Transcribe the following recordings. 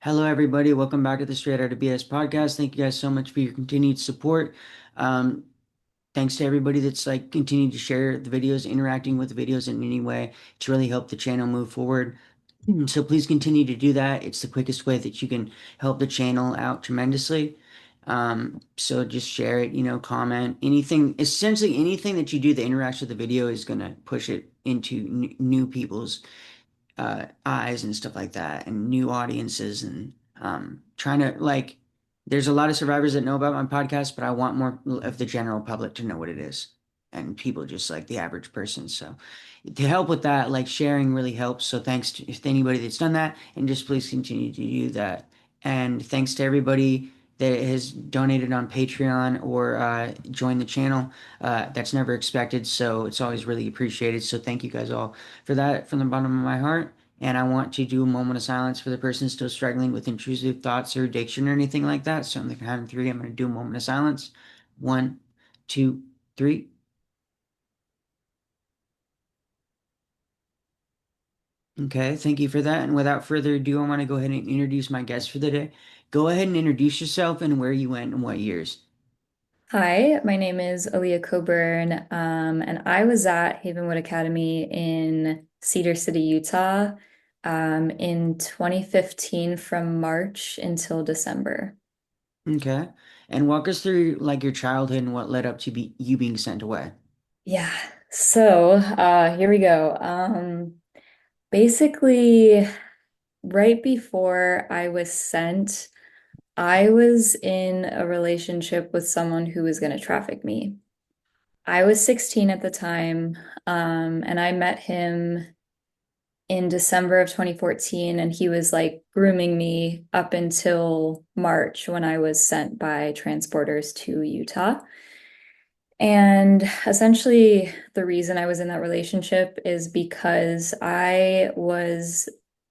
Hello, everybody. Welcome back to the Straight Outta BS podcast. Thank you guys so much for your continued support. Um, Thanks to everybody that's like continued to share the videos, interacting with the videos in any way to really help the channel move forward. So please continue to do that. It's the quickest way that you can help the channel out tremendously. So just share it, comment anything, essentially anything that you do that interacts with the video is going to push it into new people's eyes and stuff like that, and new audiences, and trying to like. There's a lot of survivors that know about my podcast, but I want more of the general public to know what it is, and people just like the average person. So to help with that, like sharing really helps. So thanks to if anybody that's done that, and just please continue to do that. And thanks to everybody that has donated on Patreon or joined the channel. That's never expected, so it's always really appreciated. So thank you guys all for that from the bottom of my heart. And I want to do a moment of silence for the person still struggling with intrusive thoughts or addiction or anything like that. So on the count of three, I'm going to do a moment of silence. One, two, three. Okay, thank you for that. And without further ado, I want to go ahead and introduce my guest for the day. Go ahead and introduce yourself and where you went and what years. Hi, my name is Alea Coburn, and I was at Havenwood Academy in Cedar City, Utah, in 2015 from March until December. Okay. And walk us through like your childhood and what led up to you being sent away. Yeah, so here we go. Basically, right before I was sent, I was in a relationship with someone who was going to traffic me. I was 16 at the time, and I met him in December of 2014, and he was like grooming me up until March when I was sent by transporters to Utah. And essentially, the reason I was in that relationship is because I was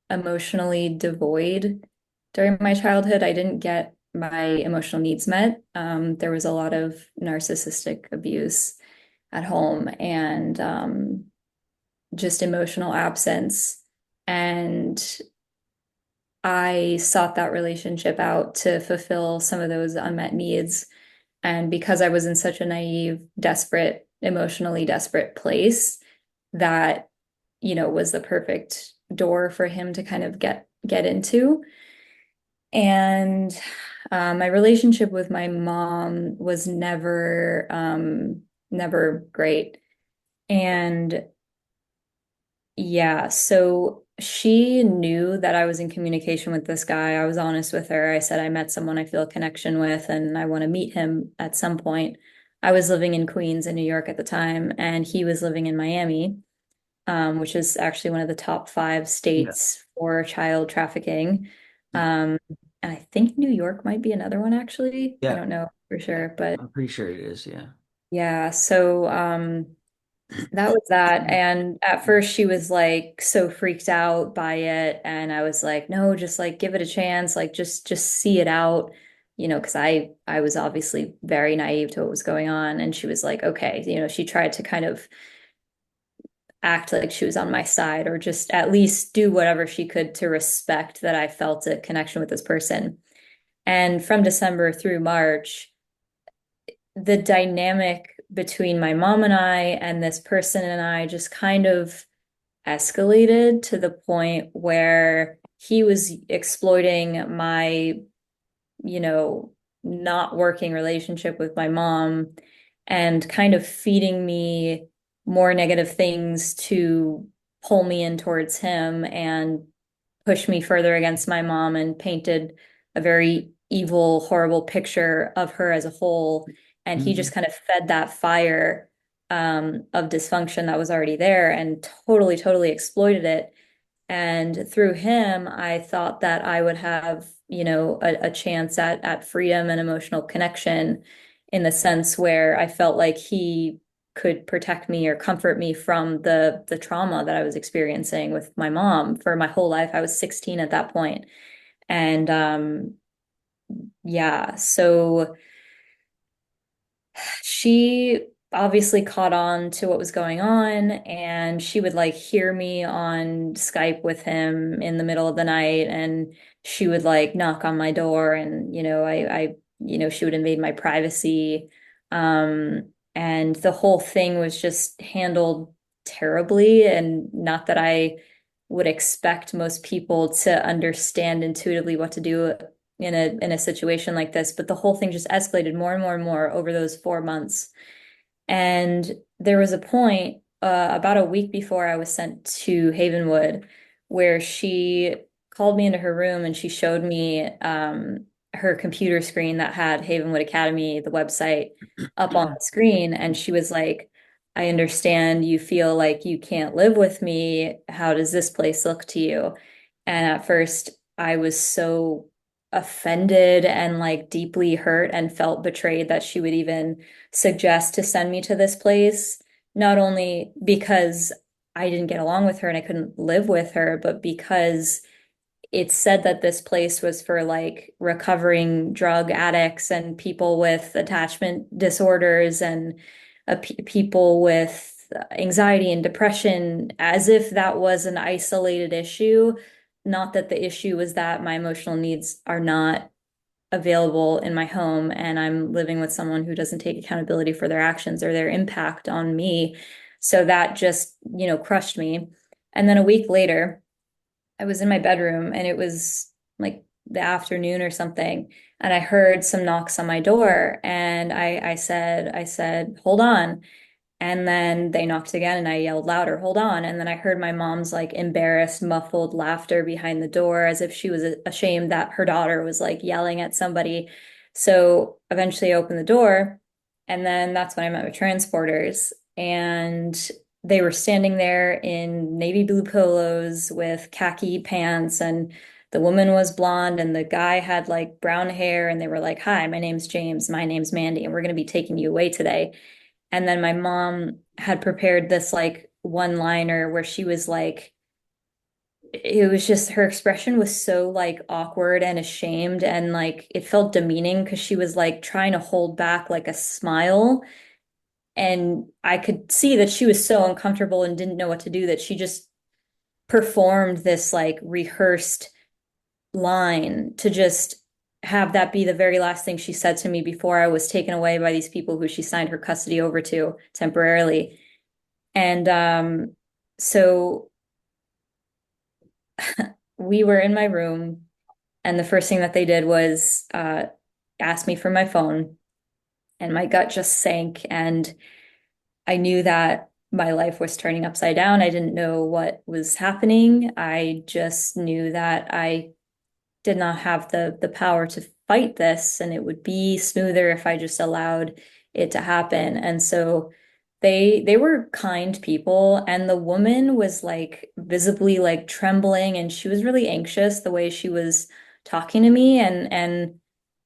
emotionally devoid during my childhood. I didn't get my emotional needs met. There was a lot of narcissistic abuse at home, and just emotional absence. And I sought that relationship out to fulfill some of those unmet needs. And because I was in such a naive, desperate, emotionally desperate place, that, was the perfect door for him to kind of get into. And my relationship with my mom was never great. And yeah, so she knew that I was in communication with this guy. I was honest with her. I said I met someone I feel a connection with and I want to meet him at some point. I was living in Queens in New York at the time, and he was living in Miami, which is actually one of the top five Yeah. states for child trafficking. Um, and I think New York might be another one, actually. I Yeah. don't know for Yeah. sure, but I'm pretty sure it is. Yeah. yeah, so that was that. And at first she was like so freaked out by it. And I was like, no, just like give it a chance, like just see it out, because I was obviously very naive to what was going on. And she was like, okay, she tried to kind of act like she was on my side, or just at least do whatever she could to respect that I felt a connection with this person. And from December through March, the dynamic between my mom and I and this person and I just kind of escalated to the point where he was exploiting my, you know, not working relationship with my mom and kind of feeding me more negative things to pull me in towards him and push me further against my mom, and painted a very evil, horrible picture of her as a whole. And he Hmm. just kind of fed that fire of dysfunction that was already there and totally exploited it. And through him, I thought that I would have, a chance at freedom and emotional connection, in the sense where I felt like he could protect me or comfort me from the trauma that I was experiencing with my mom for my whole life. I was 16 at that point. And yeah, so she obviously caught on to what was going on, and she would like hear me on Skype with him in the middle of the night, and she would like knock on my door, and she would invade my privacy. And the whole thing was just handled terribly, and not that I would expect most people to understand intuitively what to do in a situation like this, but the whole thing just escalated more and more and more over those 4 months. And there was a point about a week before I was sent to Havenwood where she called me into her room and she showed me her computer screen that had Havenwood Academy, the website, up on the screen. And she was like, I understand you feel like you can't live with me. How does this place look to you? And at first, I was so offended and like deeply hurt and felt betrayed that she would even suggest to send me to this place, not only because I didn't get along with her and I couldn't live with her, but because it said that this place was for like recovering drug addicts and people with attachment disorders and people with anxiety and depression, as if that was an isolated issue. Not that the issue was that my emotional needs are not available in my home and I'm living with someone who doesn't take accountability for their actions or their impact on me. So that just, crushed me. And then a week later, I was in my bedroom and it was like the afternoon or something. And I heard some knocks on my door and I said, hold on. And then they knocked again and I yelled louder, hold on. And then I heard my mom's like embarrassed, muffled laughter behind the door as if she was ashamed that her daughter was like yelling at somebody. So eventually I opened the door. And then that's when I met with transporters. And they were standing there in navy blue polos with khaki pants. And the woman was blonde and the guy had like brown hair. And they were like, hi, my name's James. My name's Mandy. And we're going to be taking you away today. And then my mom had prepared this like one-liner where she was like, it was just her expression was so like awkward and ashamed and like it felt demeaning because she was like trying to hold back like a smile. And I could see that she was so uncomfortable and didn't know what to do that she just performed this like rehearsed line to just have that be the very last thing she said to me before I was taken away by these people who she signed her custody over to temporarily. And so we were in my room, and the first thing that they did was ask me for my phone, and my gut just sank. And I knew that my life was turning upside down. I didn't know what was happening. I just knew that I did not have the power to fight this, and it would be smoother if I just allowed it to happen. And so they were kind people, and the woman was like visibly like trembling, and she was really anxious the way she was talking to me. And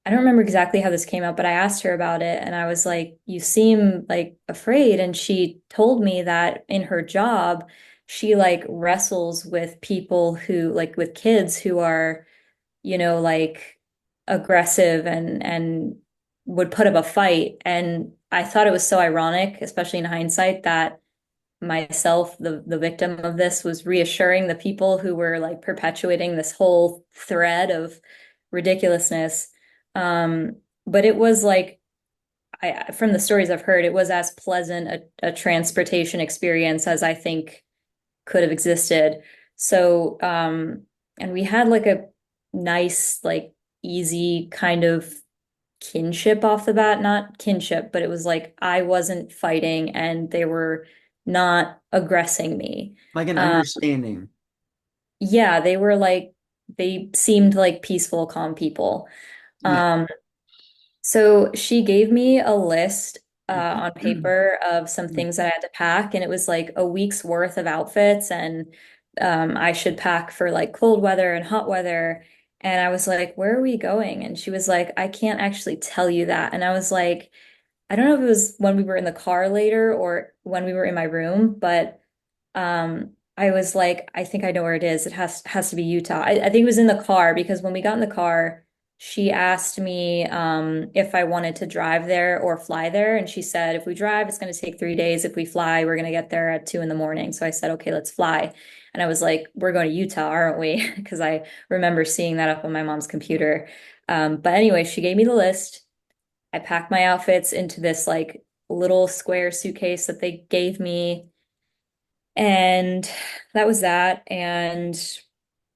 I don't remember exactly how this came out, but I asked her about it, and I was like, "You seem like afraid." And she told me that in her job, she like wrestles with people who like with kids who are like aggressive and would put up a fight. And I thought it was so ironic, especially in hindsight, that myself, the victim of this, was reassuring the people who were like perpetuating this whole thread of ridiculousness. But it was like from the stories I've heard, it was as pleasant a transportation experience as I think could have existed. So, and we had like a nice, like easy kind of kinship off the bat, not kinship, but it was like I wasn't fighting and they were not aggressing me. Like an Um, understanding. yeah, they were like, they seemed like peaceful, calm people. Yeah. Um, So she gave me a list on paper of some things that I had to pack, and it was like a week's worth of outfits, and I should pack for like cold weather and hot weather. And I was like, "Where are we going?" And she was like, "I can't actually tell you that." And I was like, I don't know if it was when we were in the car later or when we were in my room, but I was like, I think I know where it is. It has to be Utah. I think it was in the car because when we got in the car, She asked me if I wanted to drive there or fly there. And she said, if we drive, it's going to take 3 days. If we fly, we're going to get there at 2 in the morning. So I said, okay, let's fly. And I was like, we're going to Utah, aren't we? Because I remember seeing that up on my mom's computer. But anyway, she gave me the list. I packed my outfits into this like little square suitcase that they gave me. And that was that. And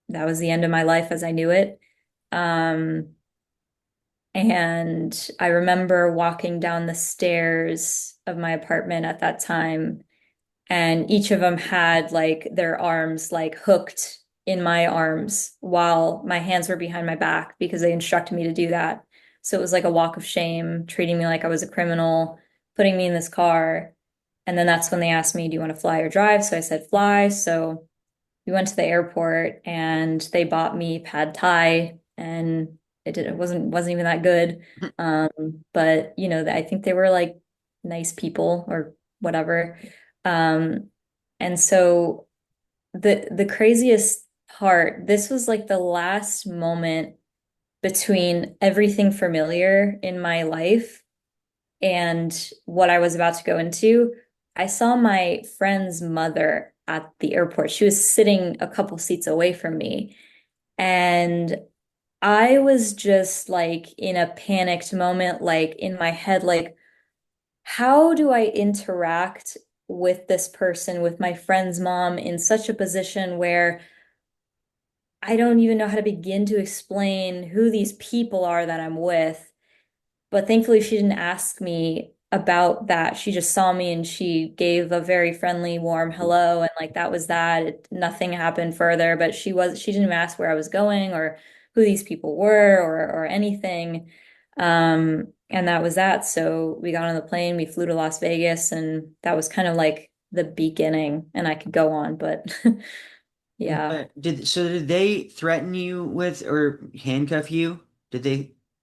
that was the end of my life as I knew it. Um, and I remember walking down the stairs of my apartment at that time, and each of them had like their arms like hooked in my arms while my hands were behind my back because they instructed me to do that. So it was like a walk of shame, treating me like I was a criminal, putting me in this car. And then that's when they asked me, do you want to fly or drive? So I said fly. So we went to the airport and they bought me pad thai and it wasn't even that good. But I think they were like nice people or whatever. Um, and so the craziest part, this was like the last moment between everything familiar in my life and what I was about to go into. I saw my friend's mother at the airport. She was sitting a couple seats away from me. And I was just like in a panicked moment, like in my head, like, how do I interact with this person, with my friend's mom, in such a position where I don't even know how to begin to explain who these people are that I'm with? But thankfully, she didn't ask me about that. She just saw me and she gave a very friendly, warm hello. And like that was that. Nothing happened further, but she didn't even ask where I was going or who these people were or anything. And that was that. So we got on the plane, we flew to Las Vegas, and that was kind of like the beginning. And I could go on, but yeah. But did they threaten you with or handcuff you?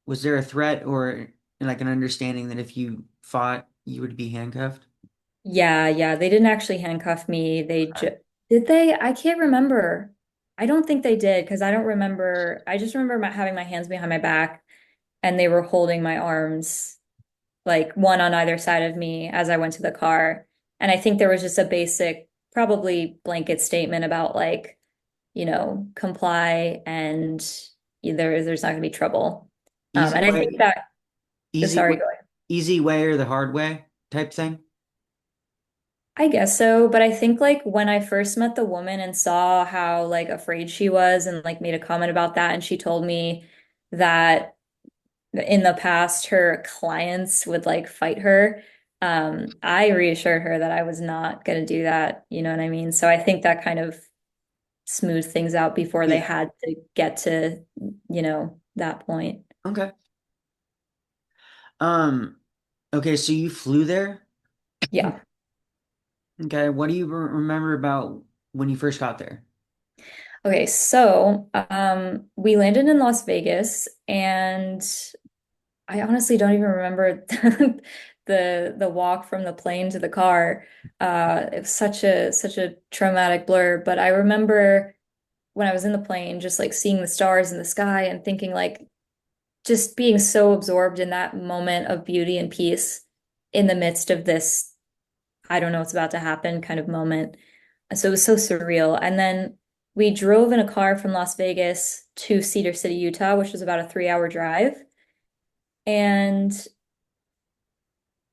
Was there a threat or like an understanding that if you fought, you would be handcuffed? Yeah, yeah. They didn't actually handcuff me. Okay. Did they? I can't remember. I don't think they did because I don't remember. I just remember having my hands behind my back and they were holding my arms, like one on either side of me as I went to the car. And I think there was just a basic, probably blanket statement about like, comply and there's not going to be trouble. Easy And I think way, that, easy sorry, way, go ahead. easy way or the hard way type thing? I guess so, but I think like when I first met the woman and saw how like afraid she was and like made a comment about that, and she told me that in the past her clients would like fight her, I reassured her that I was not going to do that, you know what I mean? So I think that kind of smoothed things out before they Yeah. had to get to, that point. Okay. Um, okay, so you flew there? Yeah. Okay, what do you remember about when you first got there? Okay, so we landed in Las Vegas and I honestly don't even remember the walk from the plane to the car. It was such a traumatic blur. But I remember when I was in the plane, just like seeing the stars in the sky and thinking like just being so absorbed in that moment of beauty and peace in the midst of this, I don't know what's about to happen kind of moment. So it was so surreal. And then we drove in a car from Las Vegas to Cedar City, Utah, which was about a 3 hour drive. And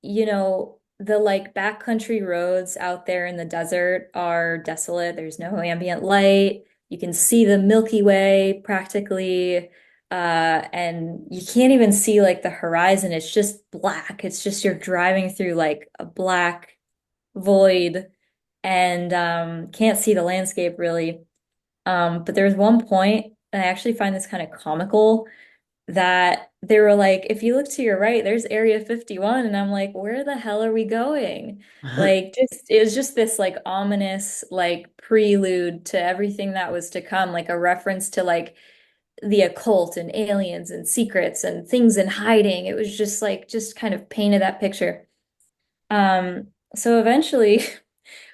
the like backcountry roads out there in the desert are desolate. There's no ambient light. You can see the Milky Way practically. And you can't even see like the horizon. It's just black. It's just you're driving through like a black void and can't see the landscape really. But there was one point, and I actually find this kind of comical that they were like, if you look to your right, there's Area 51. And I'm like, where the hell are we going? Like, just it was just this like ominous, like prelude to everything that was to come, like a reference to like the occult and aliens and secrets and things in hiding. It was just like, just kind of painted that picture. So eventually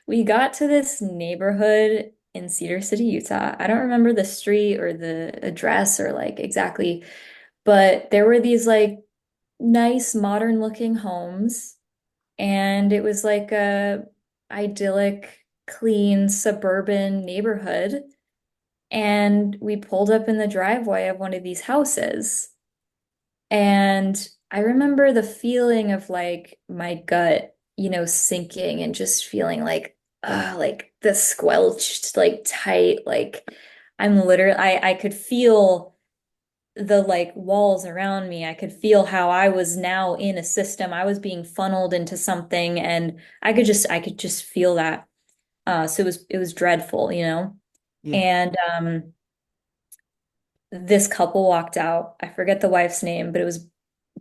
we got to this neighborhood in Cedar City, Utah. I don't remember the street or the address or like exactly But there were these like nice modern looking homes, and it was like a idyllic, clean suburban neighborhood. And we pulled up in the driveway of one of these houses. And I remember the feeling of like my gut, sinking and just feeling like the squelched, like tight, like I'm literally, I could feel the like walls around me. I could feel how I was now in a system. I was being funneled into something and I could just feel that. So it was dreadful, Yeah. And this couple walked out. I forget the wife's name, but it was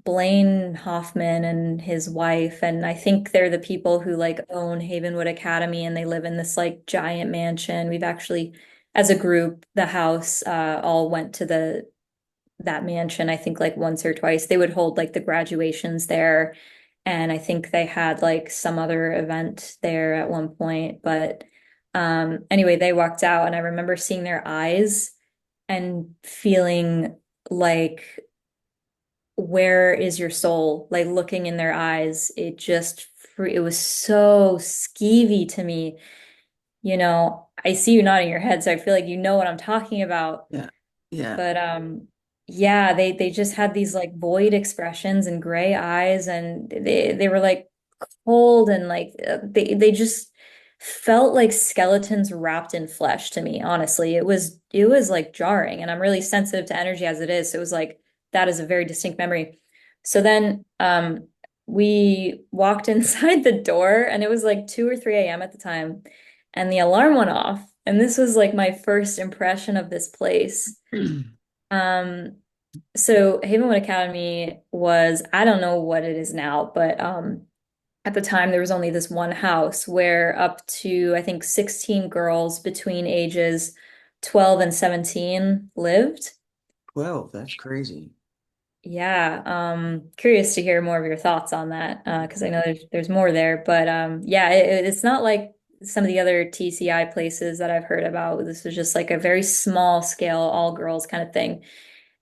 Blaine Hoffman and his wife. And I think they're the people who like own Havenwood Academy and they live in this like giant mansion. We've actually, as a group, the house all went to the that mansion, I think like once or twice. They would hold like the graduations there. And I think they had like some other event there at one point. But anyway, they walked out and I remember seeing their eyes and feeling like, where is your soul? Like looking in their eyes, it was so skeevy to me. I see you nodding your head, so I feel like you know what I'm talking about. Yeah. Yeah. But yeah, they just had these like void expressions and gray eyes, and they were like cold and like they just felt like skeletons wrapped in flesh to me, honestly. It was like jarring, and I'm really sensitive to energy as it is, so it was like that is a very distinct memory. So then we walked inside the door and it was like 2 or 3 a.m. at the time, and the alarm went off. And this was like my first impression of this place. Um, so Havenwood Academy was, I don't know what it is now, but at the time there was only this one house where up to I think 16 girls between ages 12 and 17 lived. 12. That's crazy. Yeah, curious to hear more of your thoughts on that because I know there's more there, but yeah, it's not like some of the other TCI places that I've heard about. This was just like a very small scale, all girls kind of thing.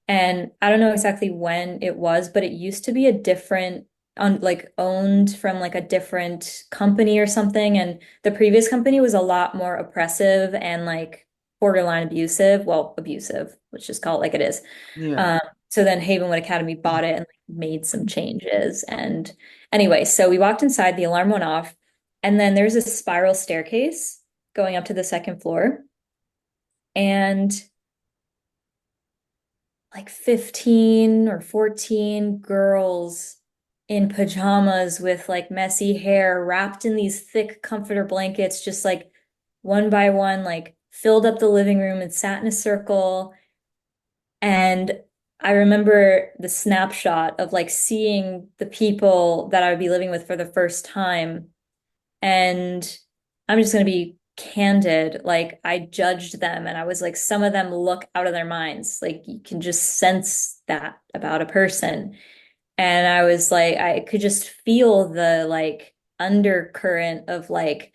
And I don't know exactly when it was, but it used to be a different, like owned from like a different company or something. And the previous company was a lot more oppressive and like borderline abusive. Well, abusive, let's just call it like it is. Yeah. Um, so then Havenwood Academy bought it and like, made some changes. And anyway, so we walked inside, the alarm went off, and then there's a spiral staircase going up to the second floor. And like 15 or 14 girls in pajamas with like messy hair wrapped in these thick comforter blankets, just like one by one, like filled up the living room and sat in a circle. And I remember the snapshot of like seeing the people that I would be living with for the first time. And I'm just going to be candid. Like, I judged them, and I was like, some of them look out of their minds. Like, you can just sense that about a person. And I was like, I could just feel the like undercurrent of like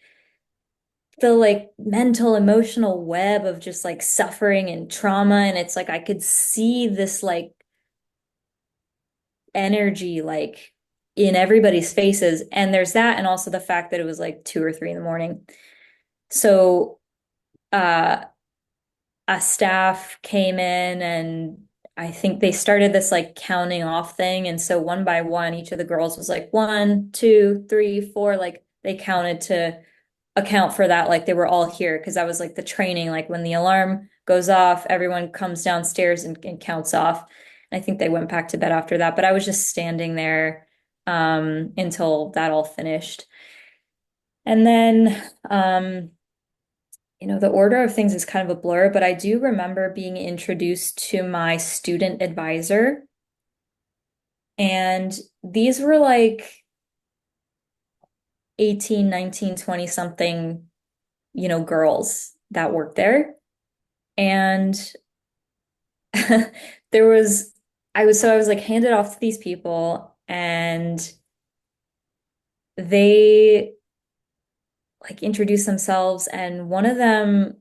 the like mental emotional web of just like suffering and trauma. And it's like I could see this like energy like in everybody's faces. And there's that, and also the fact that it was like 2 or 3 in the morning. So uh a staff came in and I think they started this like counting off thing. And so one by one, each of the girls was like 1, 2, 3, 4. Like they counted to account for that, like they were all here because that was like the training. Like when the alarm goes off, everyone comes downstairs and counts off. And I think they went back to bed after that. But I was just standing there until that all finished. And then the order of things is kind of a blur, but I do remember being introduced to my student advisor. And these were like 18, 19, 20 something, girls that worked there. And there was, I was like handed off to these people and they like introduced themselves. And one of them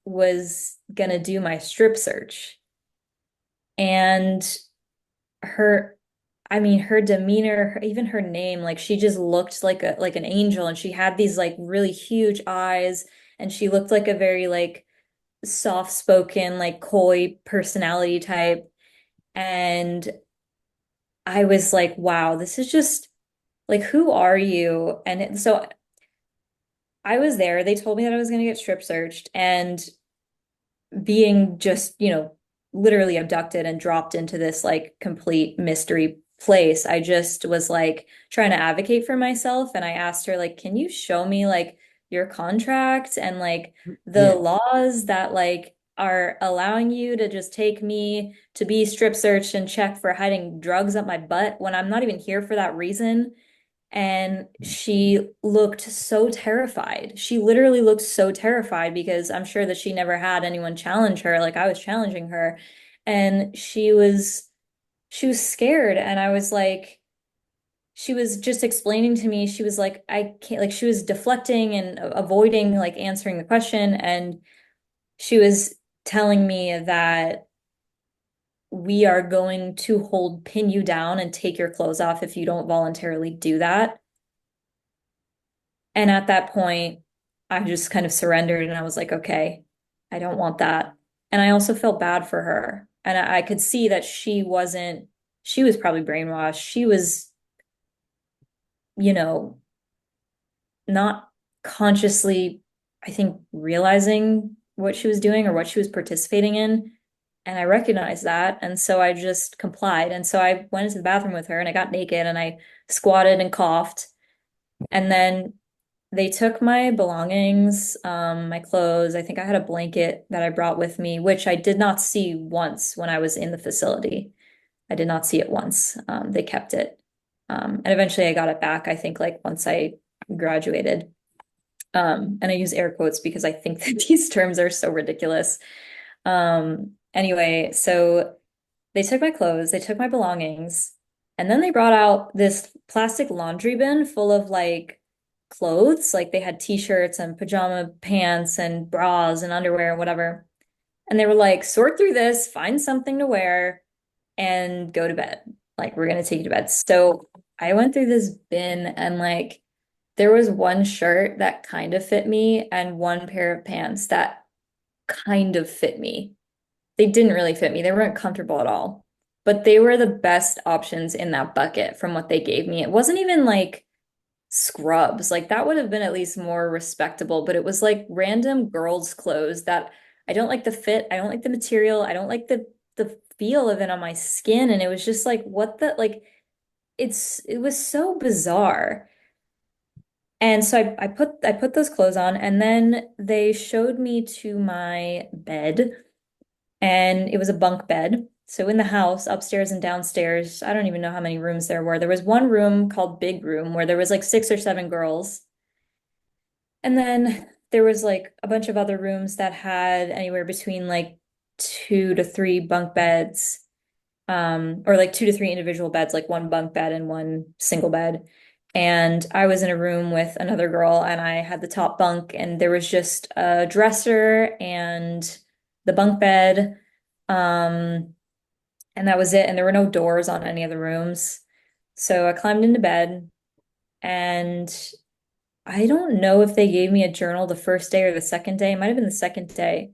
was gonna do my strip search. And her I mean her demeanor, even her name, like she just looked like a like an angel, and she had these like really huge eyes, and she looked like a very like soft-spoken, like coy personality type. And I was like, wow, this is just like, who are you? So I was there. They told me that I was going to get strip searched, and being just, literally abducted and dropped into this like complete mystery place. I just was like trying to advocate for myself. And I asked her, like, can you show me like your contract and like the Yeah. laws that like are allowing you to just take me to be strip searched and check for hiding drugs up my butt when I'm not even here for that reason? And she looked so terrified. She literally looked so terrified because I'm sure that she never had anyone challenge her like I was challenging her. And she was scared. And I was like, she was just explaining to me, she was like, I can't, like, she was deflecting and avoiding like answering the question. And she was telling me that we are going to pin you down and take your clothes off if you don't voluntarily do that. And at that point, I just kind of surrendered and I was like, okay, I don't want that. And I also felt bad for her. And I could see that she was probably brainwashed. She was, you know, not consciously, I think, realizing what she was doing or what she was participating in. And I recognized that. And so I just complied. And so I went into the bathroom with her and I got naked and I squatted and coughed. And then they took my belongings, my clothes. I think I had a blanket that I brought with me, which I did not see once when I was in the facility. I did not see it once. They kept it. And eventually I got it back, I think, like once I graduated. And I use air quotes because I think that these terms are so ridiculous. Anyway, so they took my clothes, they took my belongings, and then they brought out this plastic laundry bin full of like clothes. Like they had t-shirts and pajama pants and bras and underwear and whatever. And they were like, sort through this, find something to wear, and go to bed. Like, we're gonna take you to bed. So I went through this bin and like there was one shirt that kind of fit me and one pair of pants that kind of fit me. They didn't really fit me. They weren't comfortable at all. But they were the best options in that bucket from what they gave me. It wasn't even like scrubs. Like that would have been at least more respectable, but it was like random girls' clothes that I don't like the fit, I don't like the material, I don't like the feel of it on my skin. And it was just like, what the like it was so bizarre. And so I put those clothes on and then they showed me to my bed, and it was a bunk bed. So in the house, upstairs and downstairs, I don't even know how many rooms there were. There was one room called Big Room where there was like 6 or 7 girls. And then there was like a bunch of other rooms that had anywhere between like 2 to 3 bunk beds, or like 2 to 3 individual beds, like one bunk bed and one single bed. And I was in a room with another girl, and I had the top bunk, and there was just a dresser and the bunk bed. Um, and that was it. And there were no doors on any of the rooms. So I climbed into bed, and I don't know if they gave me a journal the first day or the second day. It might have been the second day.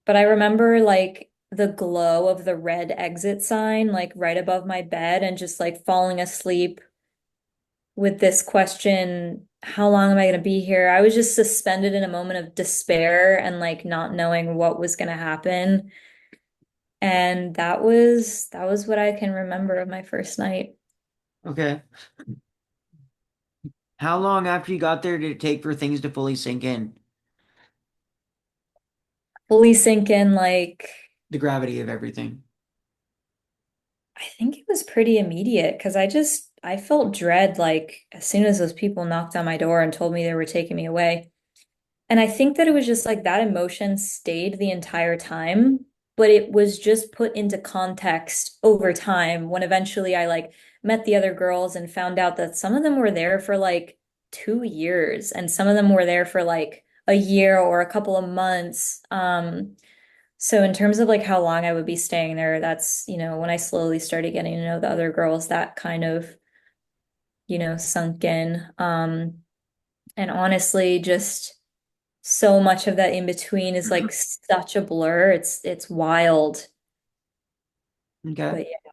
But I remember like the glow of the red exit sign, like right above my bed, and just like falling asleep with this question, how long am I going to be here? I was just suspended in a moment of despair and like not knowing what was going to happen. And that was what I can remember of my first night. Okay. How long after you got there did it take for things to fully sink in? Fully sink in, like, The gravity of everything. I think it was pretty immediate because I felt dread like as soon as those people knocked on my door and told me they were taking me away. And I think that it was just like that emotion stayed the entire time, but it was just put into context over time when eventually I like met the other girls and found out that some of them were there for like 2 years and some of them were there for like a year or a couple of months. So in terms of like how long I would be staying there, that's, when I slowly started getting to know the other girls, that kind of, sunk in. And honestly, just so much of that in between is like such a blur. It's wild. Okay. But yeah.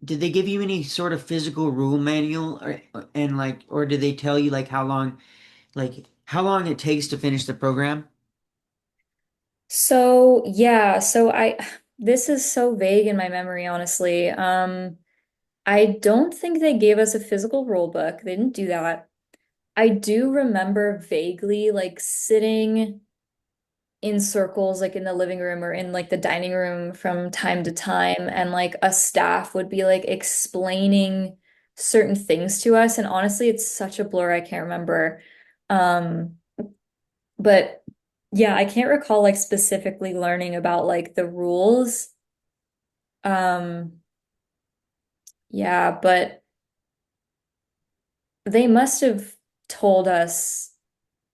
Did they give you any sort of physical rule manual and like, or did they tell you like how long it takes to finish the program? So yeah, so I this is so vague in my memory, honestly. I don't think they gave us a physical rule book. They didn't do that. I do remember vaguely like sitting in circles like in the living room or in like the dining room from time to time, and like a staff would be like explaining certain things to us, and honestly it's such a blur I can't remember. um but yeah, I can't recall like specifically learning about like the rules. um yeah, but they must have told us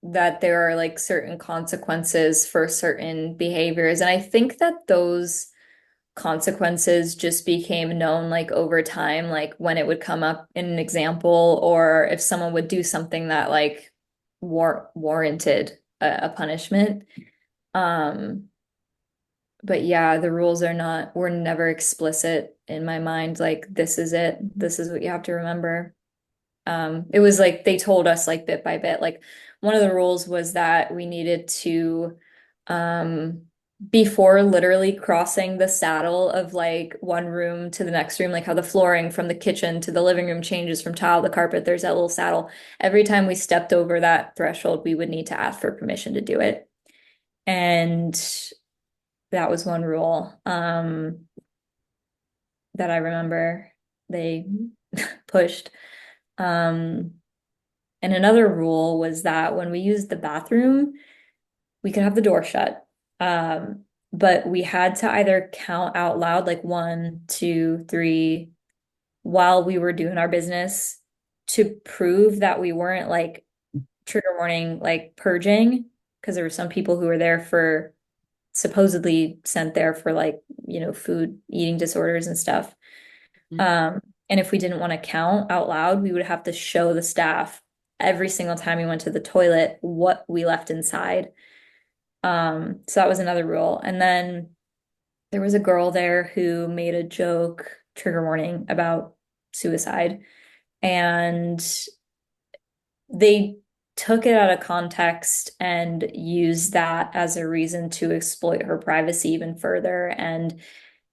that there are like certain consequences for certain behaviors, and I think that those consequences just became known like over time, like when it would come up in an example, or if someone would do something that like warranted a punishment. Um, but yeah, the rules were never explicit in my mind, like this is it, this is what you have to remember. It was like they told us like bit by bit. Like one of the rules was that we needed to, um, before literally crossing the saddle of like one room to the next room, like how the flooring from the kitchen to the living room changes from tile to carpet, there's that little saddle. Every time we stepped over that threshold, we would need to ask for permission to do it. And that was one rule, that I remember they pushed. Um, And another rule was that when we used the bathroom, we could have the door shut. But we had to either count out loud, like one, two, three, while we were doing our business to prove that we weren't like trigger warning, like purging, because there were some people who were there for supposedly sent there for like, food eating disorders and stuff. Mhm. Um, and if we didn't want to count out loud, we would have to show the staff every single time we went to the toilet what we left inside. So that was another rule. And then there was a girl there who made a joke, trigger warning, about suicide. And they took it out of context and used that as a reason to exploit her privacy even further. And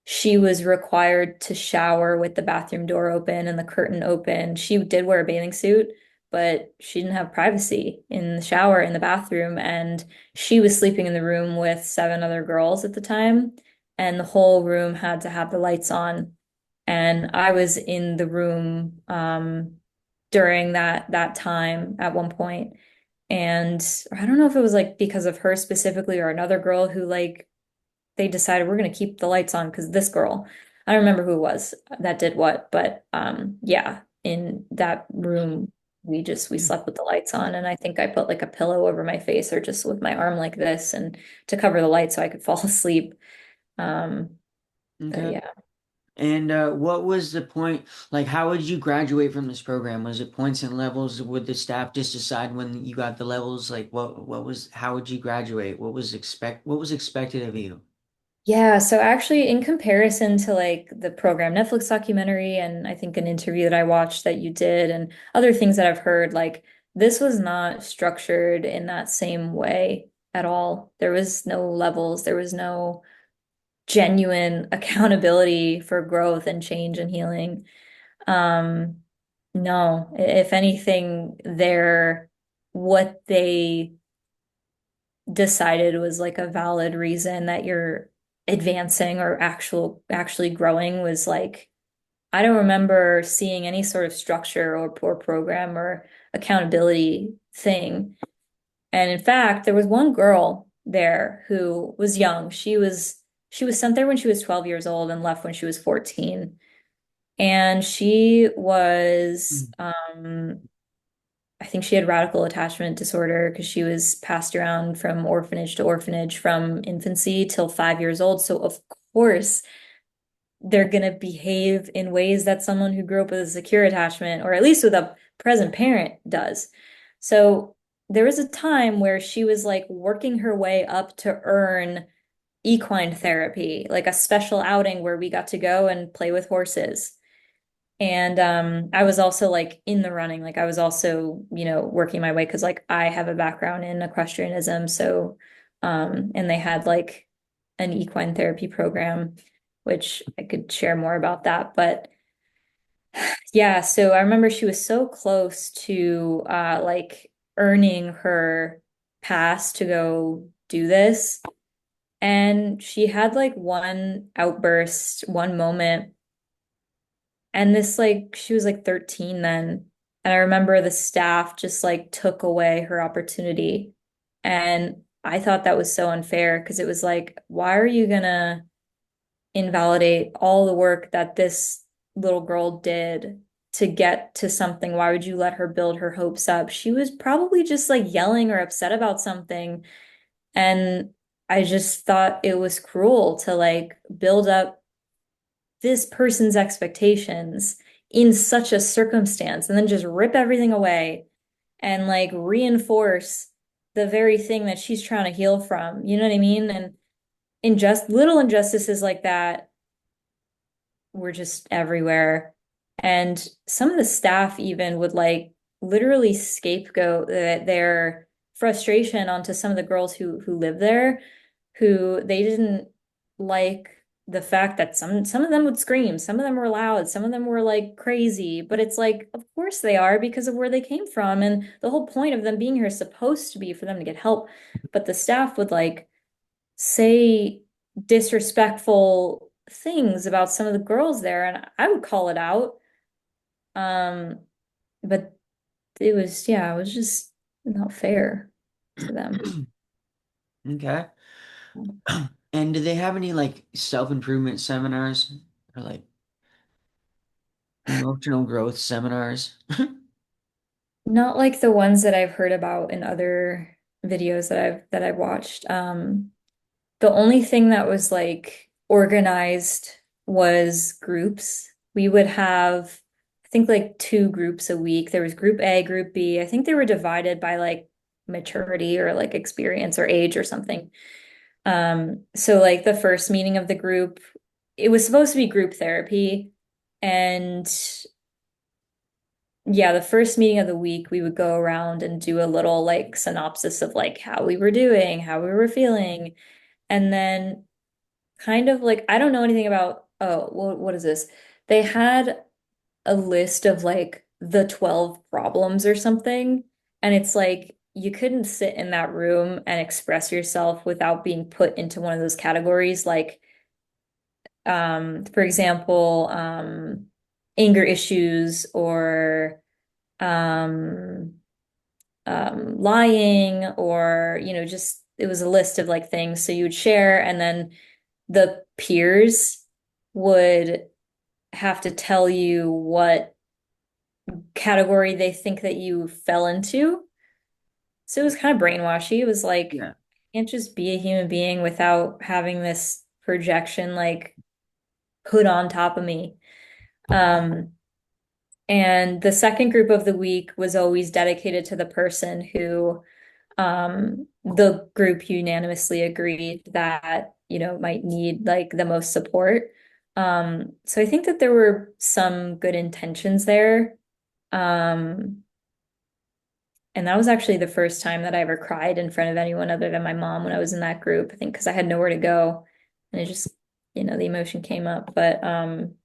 she was required to shower with the bathroom door open and the curtain open. She did wear a bathing suit, but she didn't have privacy in the shower in the bathroom. And she was sleeping in the room with seven other girls at the time, and the whole room had to have the lights on. And I was in the room during that time at one point. And I don't know if it was like because of her specifically or another girl who like they decided we're going to keep the lights on because this girl, I don't remember who it was that did what, but yeah, in that room we slept with the lights on, and I think I put like a pillow over my face or just with my arm like this and to cover the light so I could fall asleep. Um, but Okay. yeah. And what was the point? Like, how would you graduate from this program? Was it points and levels? Would the staff just decide when you got the levels? Like, what was? How would you graduate? What was expected of you? Yeah, so actually in comparison to like the program Netflix documentary and I think an interview that I watched that you did and other things that I've heard, like this was not structured in that same way at all. There was no levels, there was no genuine accountability for growth and change and healing. Um, no, if anything, what they decided was like a valid reason that you're advancing or actually growing was like I don't remember seeing any sort of structure or program or accountability thing. And in fact, there was one girl there who was young. She was sent there when she was 12 years old and left when she was 14. And she was Mm. I think she had radical attachment disorder because she was passed around from orphanage to orphanage from infancy till 5 years old. So of course they're gonna behave in ways that someone who grew up with a secure attachment, or at least with a present parent, does. So there was a time where she was like working her way up to earn equine therapy, like a special outing where we got to go and play with horses. And I was also like in the running, like I was also, working my way because like I have a background in equestrianism. So and they had like an equine therapy program, which I could share more about that. But yeah, so I remember she was so close to like earning her pass to go do this. And she had like one outburst, one moment. And this, like, she was like 13 then. And I remember the staff just like took away her opportunity. And I thought that was so unfair because it was like, why are you gonna invalidate all the work that this little girl did to get to something? Why would you let her build her hopes up? She was probably just like yelling or upset about something. And I just thought it was cruel to like build up this person's expectations in such a circumstance and then just rip everything away and like reinforce the very thing that she's trying to heal from. You know what I mean? And little injustices like that were just everywhere. And some of the staff even would like literally scapegoat their frustration onto some of the girls who live there, who they didn't like the fact that some of them would scream, some of them were loud, some of them were like crazy, but it's like of course they are because of where they came from, and the whole point of them being here is supposed to be for them to get help. But the staff would like say disrespectful things about some of the girls there, and I would call it out. Um, but it was just not fair to them. Okay. And do they have any like self-improvement seminars or like emotional growth seminars? Not like the ones that I've heard about in other videos that I've watched. The only thing that was like organized was groups. We would have, I think, like two groups a week. There was group A, group B. I think they were divided by like maturity or like experience or age or something. So like the first meeting of the group, it was supposed to be group therapy. And yeah, the first meeting of the week, we would go around and do a little like synopsis of like how we were doing, how we were feeling. And then kind of like, I don't know anything about, oh, what is this? They had a list of like the 12 problems or something. And it's like you couldn't sit in that room and express yourself without being put into one of those categories. Like, for example, anger issues or um, lying or, just it was a list of like things. So you would share, and then the peers would have to tell you what category they think that you fell into. So it was kind of brainwashy. It was like, Yeah. you can't just be a human being without having this projection like put on top of me. Um, and the second group of the week was always dedicated to the person who the group unanimously agreed that, might need like the most support. So I think that there were some good intentions there. Um, and that was actually the first time that I ever cried in front of anyone other than my mom when I was in that group, I think because I had nowhere to go. And it just, the emotion came up. But in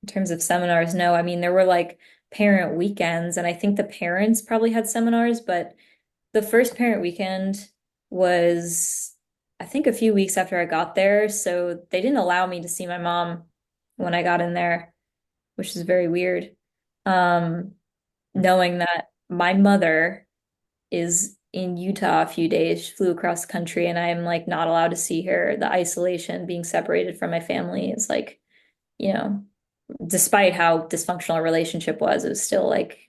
terms of seminars, no, I mean, there were like parent weekends, and I think the parents probably had seminars, but the first parent weekend was, I think, a few weeks after I got there. So they didn't allow me to see my mom when I got in there, which is very weird. Um, Knowing that my mother is in Utah a few days. She flew across the country and I'm like not allowed to see her. The isolation, being separated from my family is like, you know, despite how dysfunctional our relationship was, it was still like,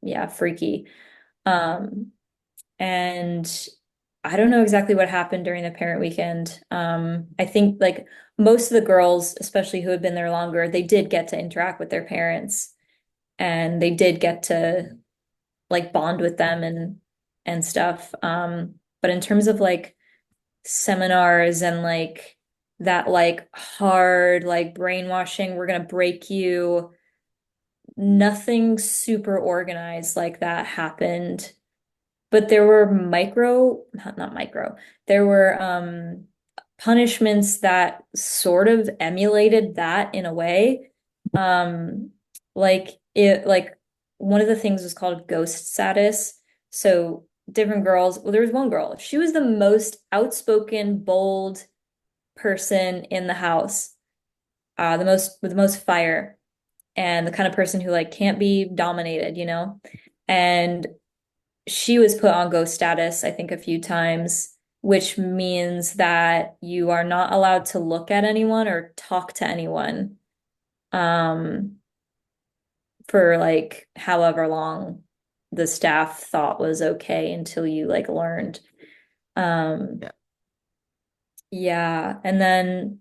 yeah, freaky. Um, and I don't know exactly what happened during the parent weekend. I think like most of the girls, especially who had been there longer, they did get to interact with their parents and they did get to like bond with them and stuff. But in terms of like seminars and like that like hard like brainwashing, we're gonna break you, nothing super organized like that happened. But there were not micro, there were punishments that sort of emulated that in a way. Um, like one of the things was called ghost status. So different girls, well, there was one girl. She was the most outspoken, bold person in the house, the most with the most fire, and the kind of person who like can't be dominated, you know? And she was put on ghost status, I think, a few times, which means that you are not allowed to look at anyone or talk to anyone um, for like however long the staff thought was okay until you like learned. Um, Yeah. yeah, and then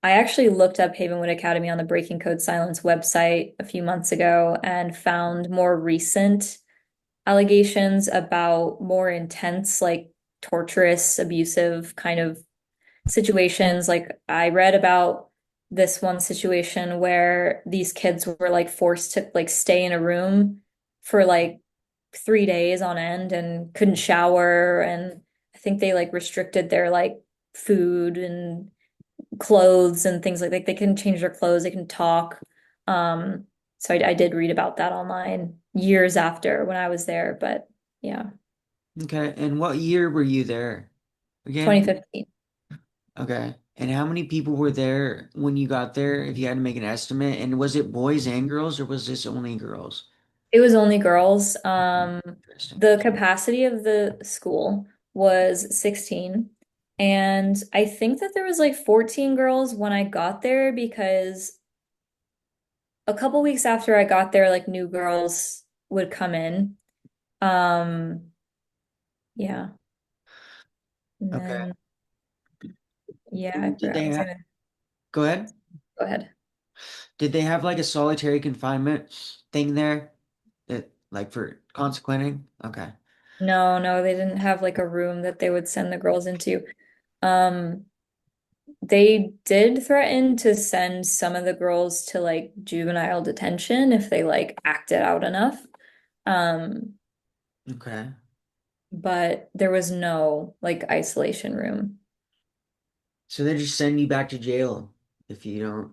I actually looked up Havenwood Academy on the Breaking Code Silence website a few months ago and found more recent allegations about more intense, like torturous, abusive kind of situations. Like I read about this one situation where these kids were like forced to like stay in a room for like 3 days on end and couldn't shower. And I think they like restricted their like food and clothes and things like they can change their clothes, they can talk. So I did read about that online years after when I was there, but yeah, Okay. And what year were you there again? 2015. Okay. And how many people were there when you got there, if you had to make an estimate? And was it boys and girls, or was this only girls? It was only girls. Okay. Interesting. The capacity of the school was 16. And I think that there was like 14 girls when I got there because a couple weeks after I got there, like new girls would come in. Um, yeah. And Okay. then yeah, I Did forgot they I was have, gonna go ahead. go ahead. Did they have like a solitary confinement thing there that like for consequenting? Okay. No, no, they didn't have like a room that they would send the girls into. Um, they did threaten to send some of the girls to like juvenile detention if they like acted out enough. Um, Okay. but there was no like isolation room. So they just send you back to jail if you don't.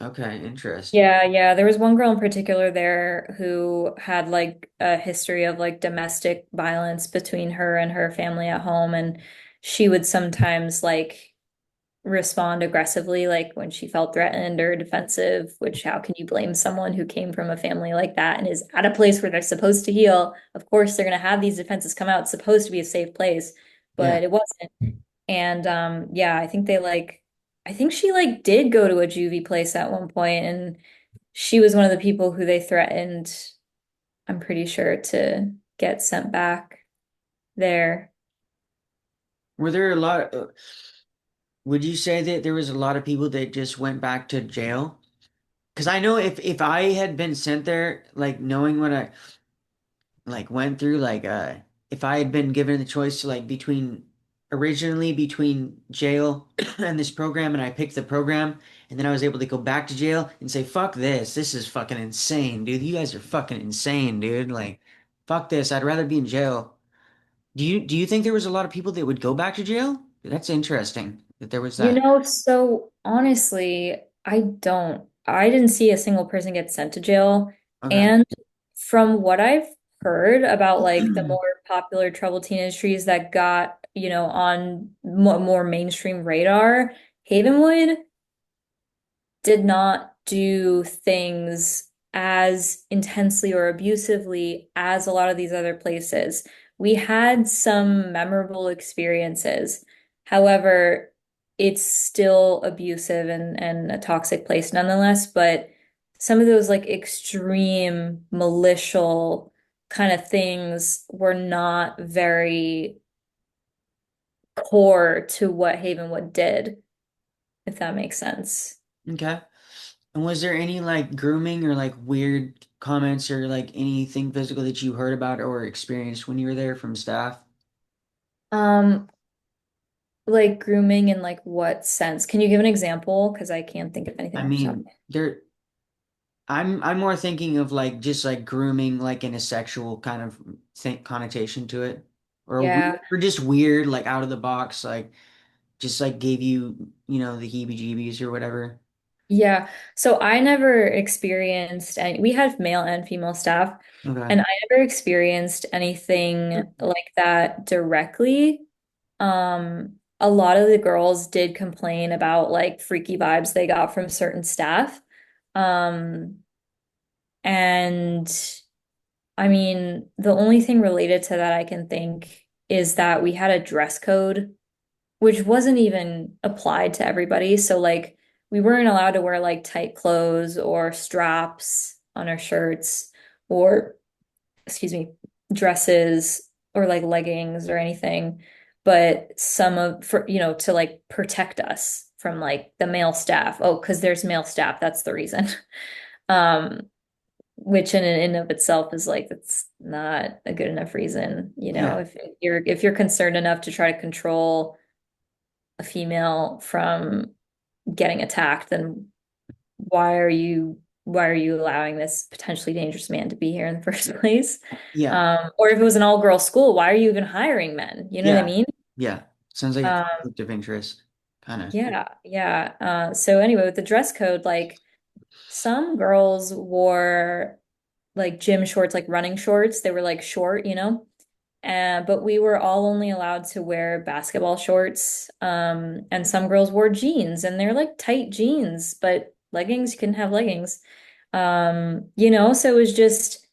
Okay, interesting. Yeah, yeah. There was one girl in particular there who had like a history of like domestic violence between her and her family at home, and she would sometimes like respond aggressively, like when she felt threatened or defensive, which how can you blame someone who came from a family like that and is at a place where they're supposed to heal? Of course, they're going to have these defenses come out. It's supposed to be a safe place, Yeah. but it wasn't. And yeah, I think they like, I think she like did go to a juvie place at one point, and she was one of the people who they threatened, I'm pretty sure, to get sent back there. Were there a lot, would you say that there was a lot of people that just went back to jail? Because I know if I had been sent there, like knowing what I like went through, like if I had been given the choice to like between jail and this program, and I picked the program, and then I was able to go back to jail and say, fuck this is fucking insane, dude. You guys are fucking insane, dude. Like, fuck this. I'd rather be in jail. Do you think there was a lot of people that would go back to jail? That's interesting that there was You that. know, so honestly, I didn't see a single person get sent to jail. Okay. And from what I've heard about like the more popular troubled teen industries that got, you know, on more mainstream radar, Havenwood did not do things as intensely or abusively as a lot of these other places. We had some memorable experiences. However, it's still abusive and a toxic place nonetheless, but some of those like extreme malicious kind of things were not very core to what Havenwood did, if that makes sense. Okay. And was there any like grooming or like weird comments or like anything physical that you heard about or experienced when you were there from staff? Um, like grooming in like what sense? Can you give an example? Because I can't think of anything I off the top. mean, there I'm more thinking of like just like grooming like in a sexual kind of think connotation to it. Or weird, Yeah. or just weird, like out of the box, like just like gave you, the heebie-jeebies or whatever. Yeah. So I never experienced any, we had male and female staff, Okay. and I never experienced anything like that directly. A lot of the girls did complain about like freaky vibes they got from certain staff. Um, and I mean, the only thing related to that I can think is that we had a dress code which wasn't even applied to everybody. So like we weren't allowed to wear like tight clothes or straps on our shirts or excuse me, dresses or like leggings or anything. But some of for to like protect us from like the male staff. Oh, because there's male staff, that's the reason. Um, which in and of itself is like that's not a good enough reason, Yeah. if you're concerned enough to try to control a female from getting attacked, then why are you allowing this potentially dangerous man to be here in the first place? Yeah. Or if it was an all-girl school, why are you even hiring men? You know what I Yeah. mean? Yeah. Sounds like a Um, conflict of interest, kind of. yeah, yeah. So anyway, with the dress code, like some girls wore like gym shorts, like running shorts. They were like short, but we were all only allowed to wear basketball shorts. And some girls wore jeans and they're like tight jeans, but leggings, you couldn't have leggings. So it was just,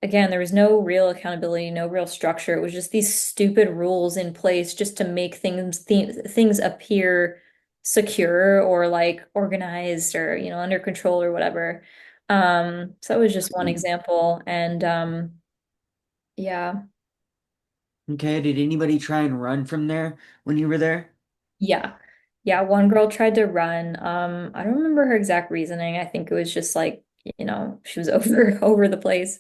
again, there was no real accountability, no real structure. It was just these stupid rules in place just to make things appear secure or like organized or, under control or whatever. So that was just one example. And yeah. Okay. Did anybody try and run from there when you were there? Yeah. Yeah, one girl tried to run. I don't remember her exact reasoning. I think it was just like, she was over the place.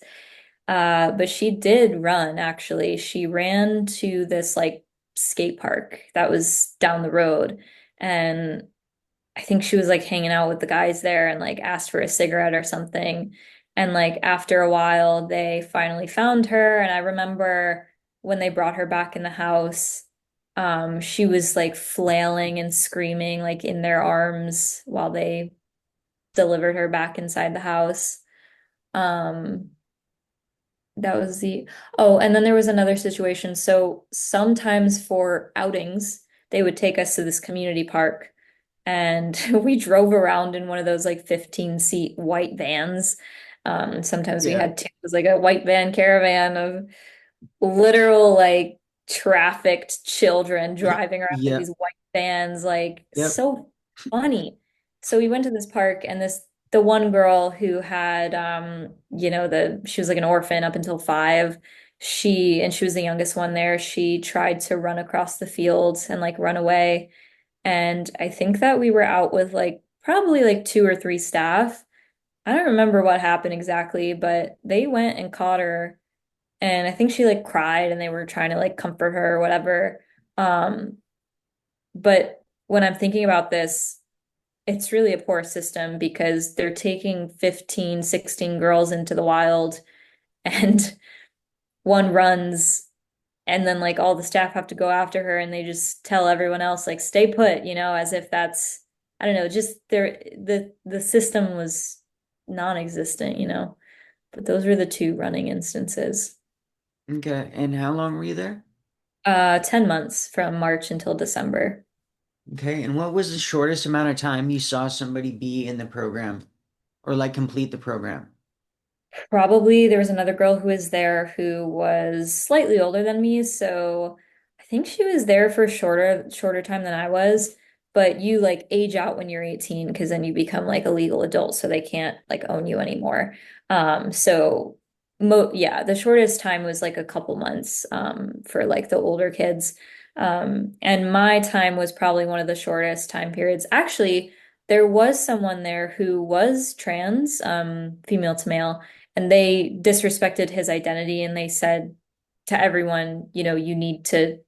But she did run actually. She ran to this like skate park that was down the road. And I think she was like hanging out with the guys there and like asked for a cigarette or something. And like after a while, they finally found her. And I remember when they brought her back in the house, she was like flailing and screaming like in their arms while they delivered her back inside the house. Um, that was oh, and then there was another situation. So sometimes for outings, they would take us to this community park and we drove around in one of those like 15-seat white vans. Sometimes we Yeah. had two, it was like a white van caravan of literal like trafficked children driving around in these Yep. white vans, like Yep. so funny. So we went to this park and the one girl who had she was like an orphan up until 5. She was the youngest one there. She tried to run across the field and like run away. And I think that we were out with like probably like 2 or 3 staff. I don't remember what happened exactly, but they went and caught her. And I think she like cried and they were trying to like comfort her or whatever. Um, but when I'm thinking about this, it's really a poor system because they're taking 15, 16 girls into the wild and one runs and then like all the staff have to go after her and they just tell everyone else like stay put, as if that's I don't know, just the system was non-existent. But those were the two running instances. Okay. And how long were you there? 10 months from March until December. Okay. And what was the shortest amount of time you saw somebody be in the program or like complete the program? Probably there was another girl who was there who was slightly older than me, so I think she was there for shorter time than I was. But you like age out when you're 18 because then you become like a legal adult, so they can't like own you anymore. So Mo yeah, the shortest time was like a couple months for like the older kids. And my time was probably one of the shortest time periods. Actually, there was someone there who was trans, female to male, and they disrespected his identity and they said to everyone, you know, you need to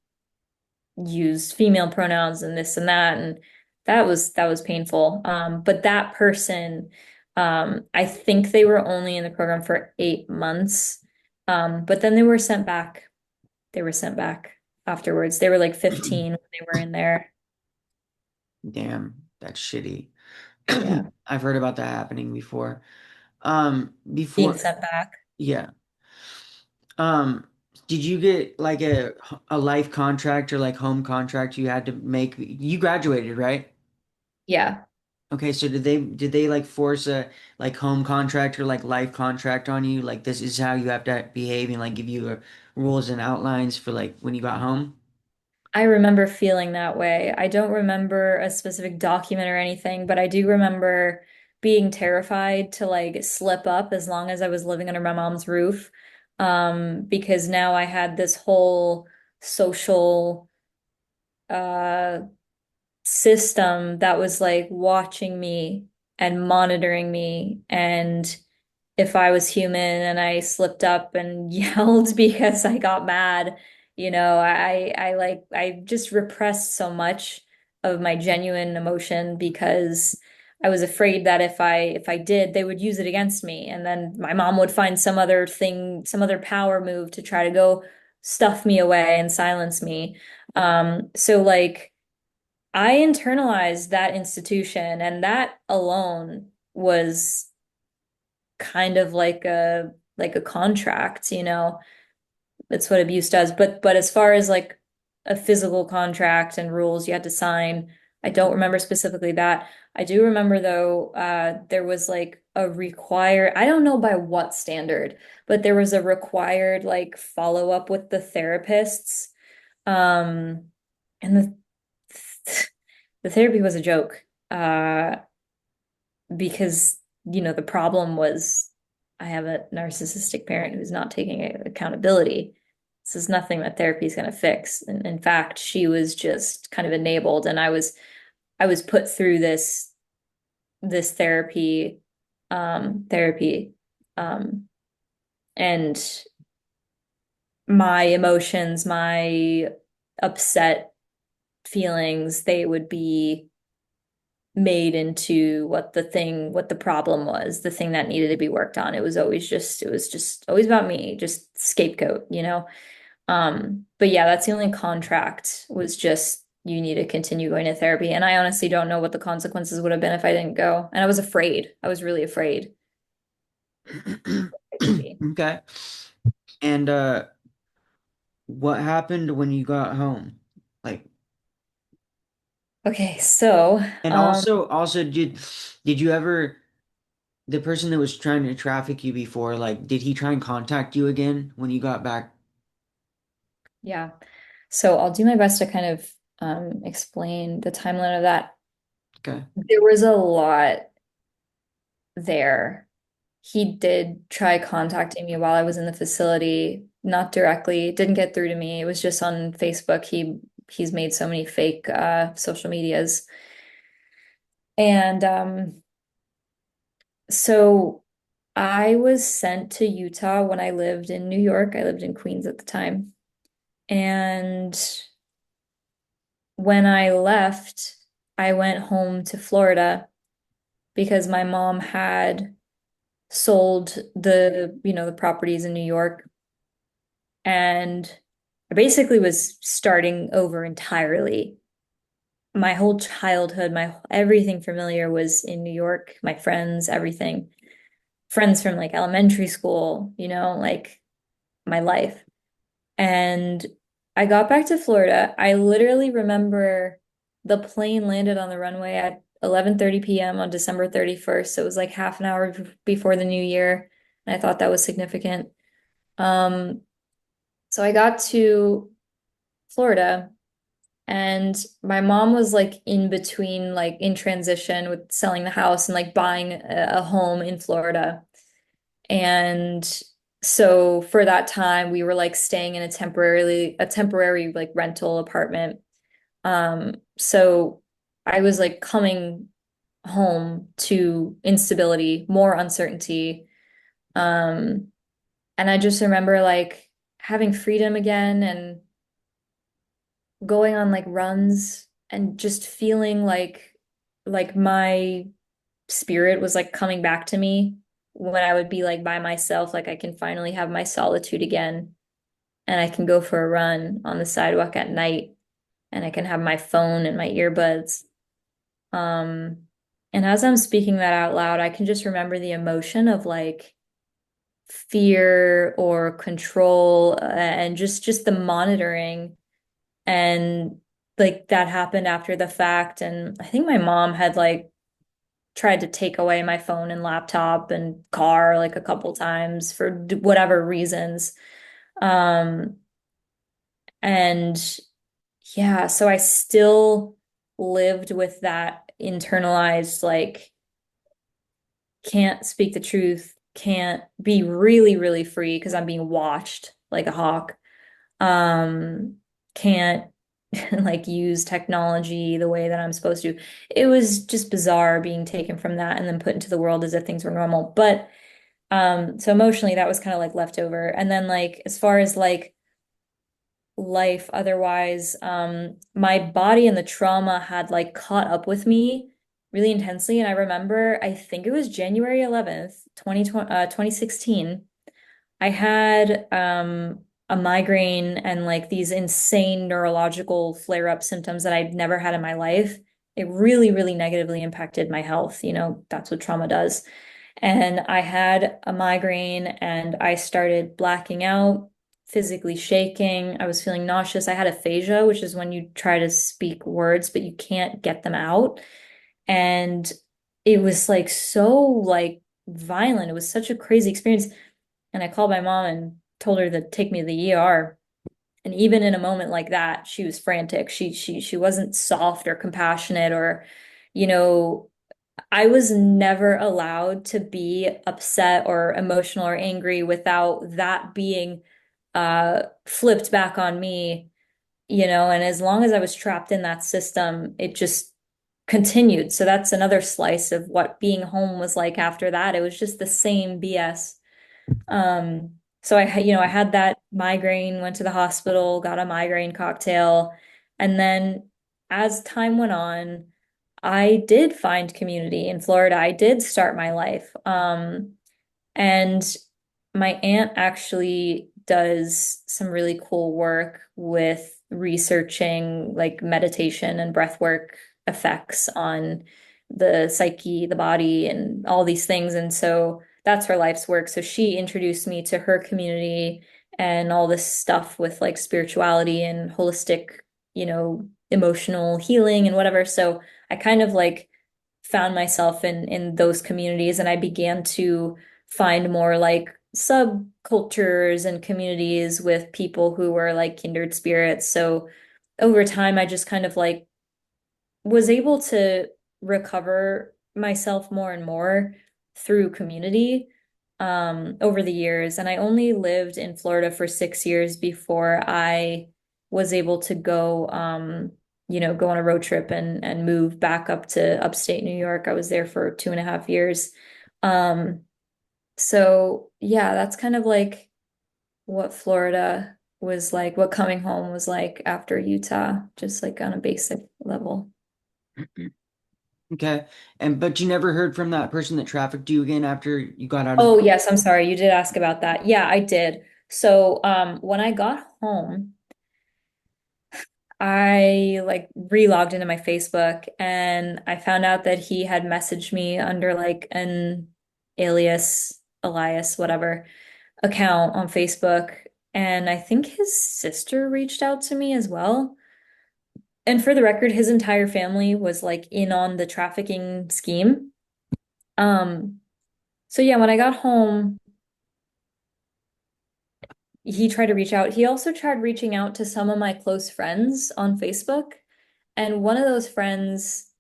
use female pronouns and this and that. And that was painful. But that person, I think they were only in the program for 8 months. But then they were sent back. They were sent back afterwards. They were like 15 when they were in there. Damn, that's shitty. Yeah. I've heard about that happening before. Being Before, sent back. yeah. Um, did you get like a life contract or like home contract you had to make? You graduated, right? Yeah. Okay, so did they like force a like home contract or like life contract on you? Like this is how you have to behave and like give you rules and outlines for like when you got home? I remember feeling that way. I don't remember a specific document or anything, but I do remember being terrified to like slip up as long as I was living under my mom's roof. Because now I had this whole social uh system that was like watching me and monitoring me. And if I was human and I slipped up and yelled because I got mad, you know, I just repressed so much of my genuine emotion because I was afraid that if I did, they would use it against me. And then my mom would find some other thing, some other power move to try to go stuff me away and silence me. So like I internalized that institution, and that alone was kind of like a contract, you know. That's what abuse does. But as far as like a physical contract and rules you had to sign, I don't remember specifically that. I do remember though, there was like a required, I don't know by what standard, but there was a required like follow up with the therapists. Um, and the therapy was a joke. Because, you know, the problem was I have a narcissistic parent who's not taking accountability. This is nothing that therapy is going to fix. And in fact, she was just kind of enabled, and I was put through this therapy, um, and my emotions, my upset feelings, they would be made into what the problem was, the thing that needed to be worked on. It was just always about me, just scapegoat, you know? But yeah, that's the only contract was just you need to continue going to therapy. And I honestly don't know what the consequences would have been if I didn't go. And I was afraid. I was really afraid I would be. Okay. And what happened when you got home? Like, Okay, so and also did you ever the person that was trying to traffic you before, like, did he try and contact you again when you got back? yeah. So I'll do my best to kind of explain the timeline of that. Okay. There was a lot there. He did try contacting me while I was in the facility, not directly, didn't get through to me. It was just on Facebook. He's made so many fake social medias. And so I was sent to Utah when I lived in New York. I lived in Queens at the time. And when I left, I went home to Florida because my mom had sold the properties in New York. And I basically was starting over entirely. My whole childhood, my everything familiar was in New York, my friends, everything. Friends from like elementary school, you know, like my life. And I got back to Florida. I literally remember the plane landed on the runway at 11:30 p.m. on December 31st. So it was like half an hour before the new year. And I thought that was significant. Um, so I got to Florida, and my mom was like in between, like in transition with selling the house and like buying a home in Florida. And So for that time, we were like staying in a temporary like rental apartment. So I was like coming home to instability, more uncertainty. Um, and I just remember like having freedom again and going on like runs and just feeling like my spirit was like coming back to me when I would be like by myself, like I can finally have my solitude again and I can go for a run on the sidewalk at night and I can have my phone and my earbuds. Um, and as I'm speaking that out loud, I can just remember the emotion of like fear or control and just the monitoring and like that happened after the fact and I think my mom had like tried to take away my phone and laptop and car like a couple times for whatever reasons. Um, and yeah, so I still lived with that internalized, like, can't speak the truth, can't be really, really free because I'm being watched like a hawk. Um, can't like use technology the way that I'm supposed to. It was just bizarre being taken from that and then put into the world as if things were normal. But so emotionally that was kind of like leftover. And then like as far as like life otherwise, my body and the trauma had like caught up with me really intensely. And I remember, I think it was January 11th, 2016. I had a migraine and like these insane neurological flare-up symptoms that I'd never had in my life. It really, really negatively impacted my health. You know, that's what trauma does. And I had a migraine and I started blacking out, physically shaking. I was feeling nauseous. I had aphasia, which is when you try to speak words, but you can't get them out. And it was like so like violent. It was such a crazy experience. And I called my mom and told her to take me to the ER. And even in a moment like that, she was frantic. She wasn't soft or compassionate or, you know, I was never allowed to be upset or emotional or angry without that being flipped back on me, you know, and as long as I was trapped in that system, it just continued. So that's another slice of what being home was like after that. It was just the same BS. So I had that migraine, went to the hospital, got a migraine cocktail, and then as time went on, I did find community in Florida. I did start my life. And my aunt actually does some really cool work with researching like meditation and breath work effects on the psyche, the body, and all these things. And so that's her life's work. So she introduced me to her community and all this stuff with like spirituality and holistic, emotional healing and whatever. So I kind of like found myself in those communities and I began to find more like subcultures and communities with people who were like kindred spirits. So over time, I just kind of like was able to recover myself more and more through community over the years. And I only lived in Florida for 6 years before I was able to go, go on a road trip and move back up to upstate New York. I was there for 2.5 years. Um, so yeah, that's kind of like what Florida was like, what coming home was like after Utah, just like on a basic level. Okay. But you never heard from that person that trafficked you again after you got out of Oh, yes, I'm sorry. You did ask about that. Yeah, I did. So, when I got home, I like re-logged into my Facebook and I found out that he had messaged me under like an alias, whatever, account on Facebook. And I think his sister reached out to me as well. And for the record, his entire family was like in on the trafficking scheme. Um, so yeah, when I got home, he tried to reach out. He also tried reaching out to some of my close friends on Facebook. And one of those friends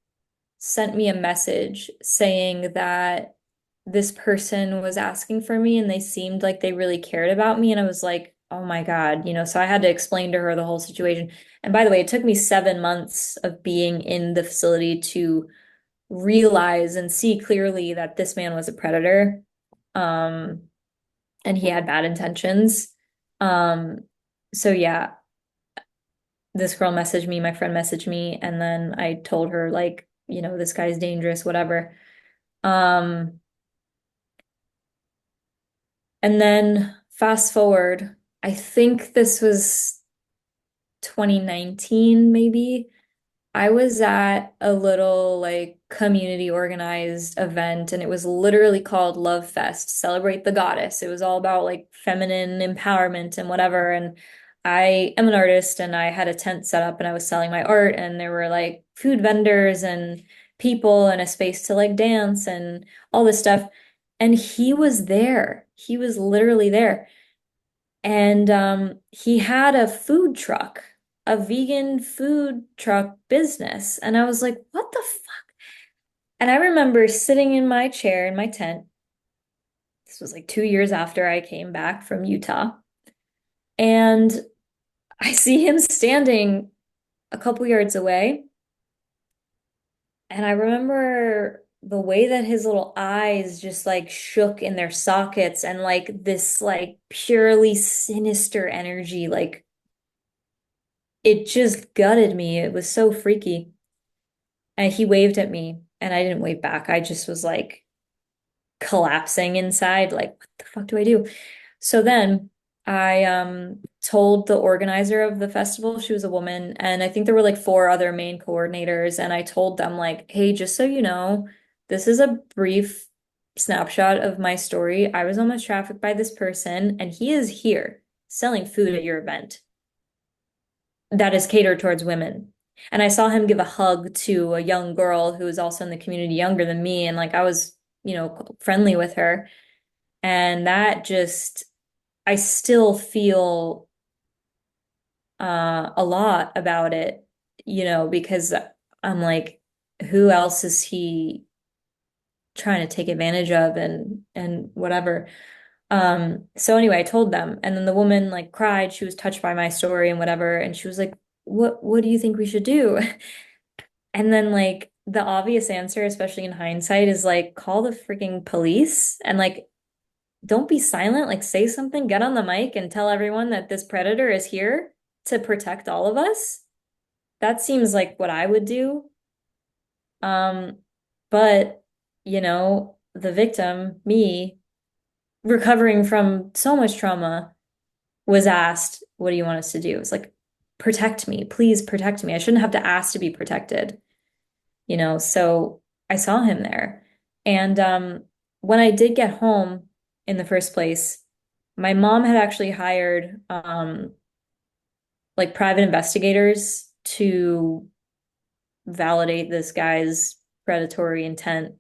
sent me a message saying that this person was asking for me and they seemed like they really cared about me. And I was like, oh my God, so I had to explain to her the whole situation. And by the way, it took me 7 months of being in the facility to realize and see clearly that this man was a predator. Um, and he had bad intentions. Um, so yeah, this girl messaged me, my friend messaged me, and then I told her like, this guy's dangerous, whatever. Um, and then fast forward, I think this was 2019 maybe. I was at a little like community organized event and it was literally called Love Fest, Celebrate the Goddess. It was all about like feminine empowerment and whatever. And I am an artist and I had a tent set up and I was selling my art and there were like food vendors and people and a space to like dance and all this stuff. And he was there. He was literally there. And he had a food truck, a vegan food truck business. And I was like, what the fuck? And I remember sitting in my chair in my tent. This was like 2 years after I came back from Utah. And I see him standing a couple yards away. And I remember the way that his little eyes just like shook in their sockets and like this like purely sinister energy like it just gutted me. It was so freaky. And he waved at me and I didn't wave back. I just was like collapsing inside, like, what the fuck do I do? So then I told the organizer of the festival, she was a woman, and I think there were like four other main coordinators, and I told them like, hey, just so you know, this is a brief snapshot of my story. I was almost trafficked by this person, and he is here selling food at your event that is catered towards women. And I saw him give a hug to a young girl who was also in the community younger than me. And like I was, friendly with her. And that just, I still feel a lot about it, because I'm like, who else is he trying to take advantage of and whatever. So anyway, I told them, and then the woman like cried. She was touched by my story and whatever, and she was like, "What do you think we should do?" And then like the obvious answer, especially in hindsight, is like call the freaking police and like don't be silent. Like say something, get on the mic and tell everyone that this predator is here to protect all of us. That seems like what I would do. Um, but the victim, me, recovering from so much trauma, was asked, what do you want us to do? It's like, protect me, please protect me. I shouldn't have to ask to be protected, So I saw him there. And when I did get home in the first place, my mom had actually hired like private investigators to validate this guy's predatory intent.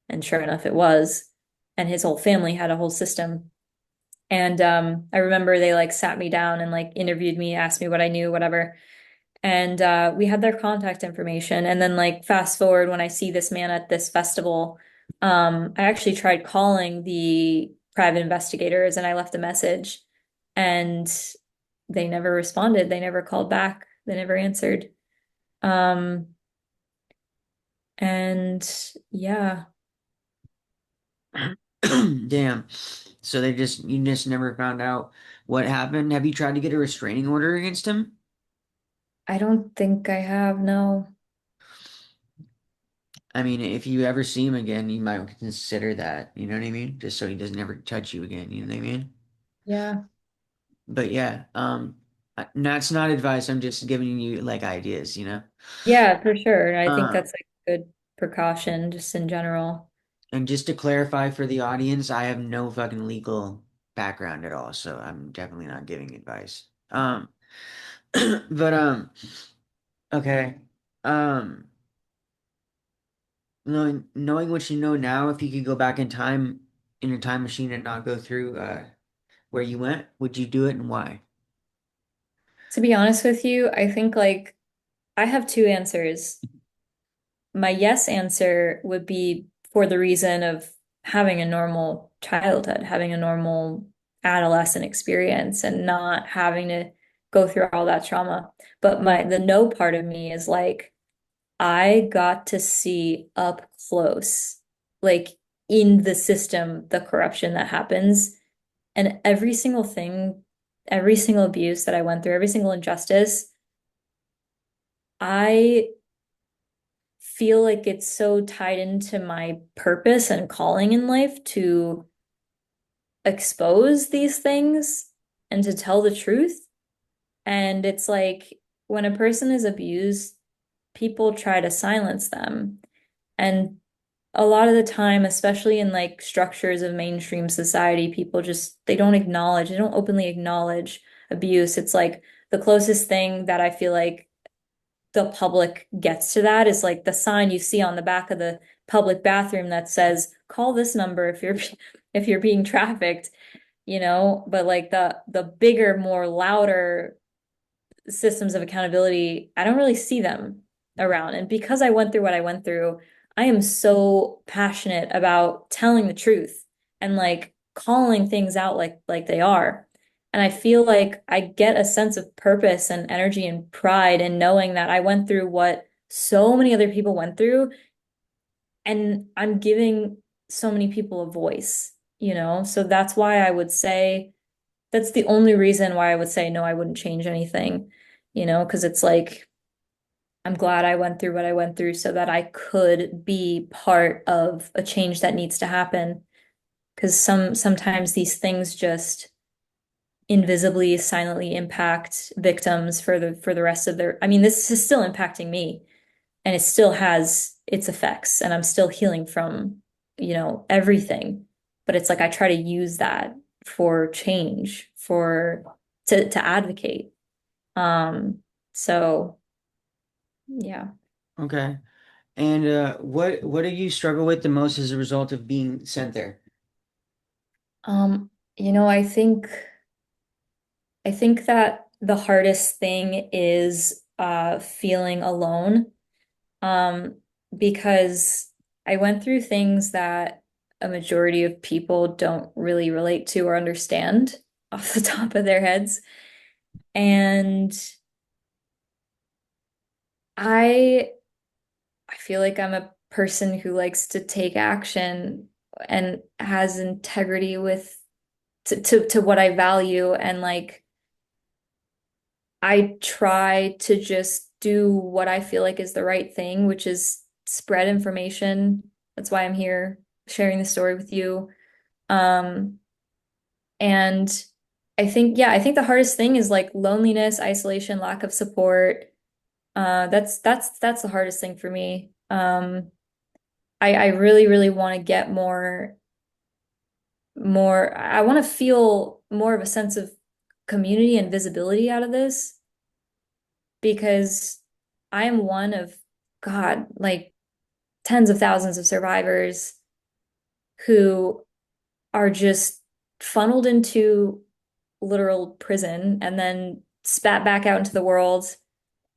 And sure enough, it was. And his whole family had a whole system. And I remember they like sat me down and like interviewed me, asked me what I knew, whatever. And we had their contact information. And then like fast forward when I see this man at this festival, I actually tried calling the private investigators and I left a message and they never responded. They never called back. They never answered. Um, and yeah, Damn. So you just never found out what happened. Have you tried to get a restraining order against him? I don't think I have, no. I mean, if you ever see him again, you might consider that. You know what I mean? Just so he doesn't ever touch you again. You know what I mean? Yeah. But yeah, that's not advice. I'm just giving you like ideas, Yeah, for sure. I think Um, that's like a good precaution just in general. and just to clarify for the audience, I have no fucking legal background at all, so I'm definitely not giving advice. But okay. Um, knowing what you know now, if you could go back in time in a time machine and not go through where you went, would you do it and why? To be honest with you, I think like I have two answers. My yes answer would be for the reason of having a normal childhood, having a normal adolescent experience and not having to go through all that trauma. But the no part of me is like, I got to see up close, like in the system, the corruption that happens. And every single thing, every single abuse that I went through, every single injustice, I feel like it's so tied into my purpose and calling in life to expose these things and to tell the truth. And it's like when a person is abused, people try to silence them. And a lot of the time, especially in like structures of mainstream society, people just they don't acknowledge, they don't openly acknowledge abuse. It's like the closest thing that I feel like the public gets to that is like the sign you see on the back of the public bathroom that says, call this number if you're if you're being trafficked, you know, but like the bigger, more louder systems of accountability, I don't really see them around. And because I went through what I went through, I am so passionate about telling the truth and like calling things out like they are. And I feel like I get a sense of purpose and energy and pride in knowing that I went through what so many other people went through, and I'm giving so many people a voice, you know? So that's why I would say that's the only reason why I would say no, I wouldn't change anything, you know, because it's like I'm glad I went through what I went through so that I could be part of a change that needs to happen. Because sometimes these things just invisibly, silently impact victims for the rest of their, I mean, this is still impacting me and it still has its effects and I'm still healing from, you know, everything. But it's like I try to use that for change, for to advocate. Um, so yeah. Okay. And what do you struggle with the most as a result of being sent there? You know, I think that the hardest thing is feeling alone. Um, because I went through things that a majority of people don't really relate to or understand off the top of their heads. And I I feel like I'm a person who likes to take action and has integrity with to what I value, and like I try to just do what I feel like is the right thing, which is spread information. That's why I'm here sharing the story with you. Um, and I think the hardest thing is like loneliness, isolation, lack of support. That's the hardest thing for me. I really, really want to get more, I want to feel more of a sense of community and visibility out of this because I am one of, God, like tens of thousands of survivors who are just funneled into literal prison and then spat back out into the world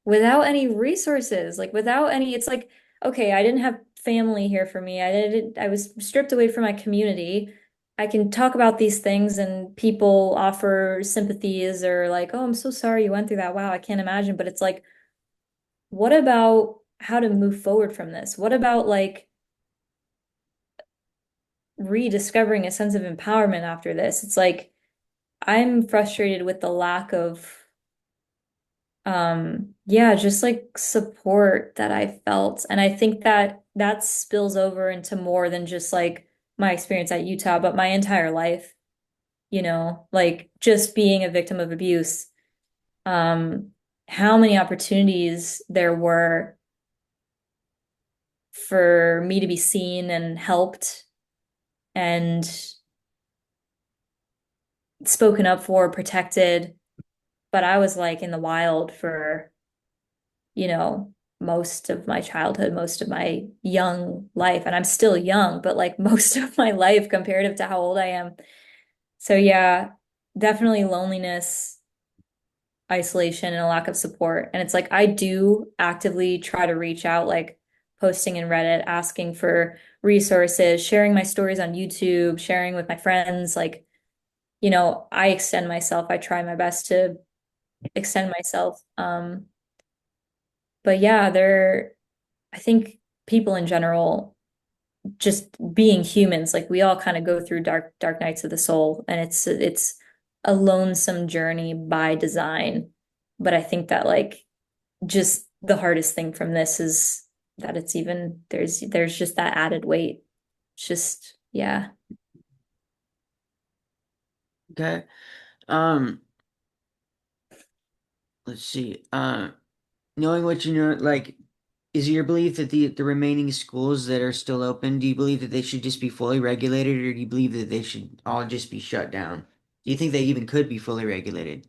without any resources, like without any, it's like, okay, I didn't have family here for me. I was stripped away from my community. I can talk about these things and people offer sympathies or like, oh, I'm so sorry you went through that. Wow, I can't imagine. But it's like, what about how to move forward from this? What about like rediscovering a sense of empowerment after this? It's like, I'm frustrated with the lack of yeah, just like support that I felt. And I think that that spills over into more than just like my experience at Utah, but my entire life, you know, like just being a victim of abuse. Um, how many opportunities there were for me to be seen and helped and spoken up for, protected, but I was like in the wild for, you know, most of my childhood, most of my young life. And I'm still young, but like most of my life comparative to how old I am. So yeah, definitely loneliness, isolation, and a lack of support. And it's like I do actively try to reach out. Like posting in Reddit, asking for resources, sharing my stories on YouTube, sharing with my friends. Like, I extend myself. I try my best to extend myself. But yeah, I think people in general, just being humans, like we all kind of go through dark nights of the soul, and it's a lonesome journey by design. But I think that like just the hardest thing from this is that it's even there's just that added weight. It's just yeah. Okay. Um, let's see. Knowing what you know, like, is it your belief that the remaining schools that are still open, do you believe that they should just be fully regulated, or do you believe that they should all just be shut down? Do you think they even could be fully regulated?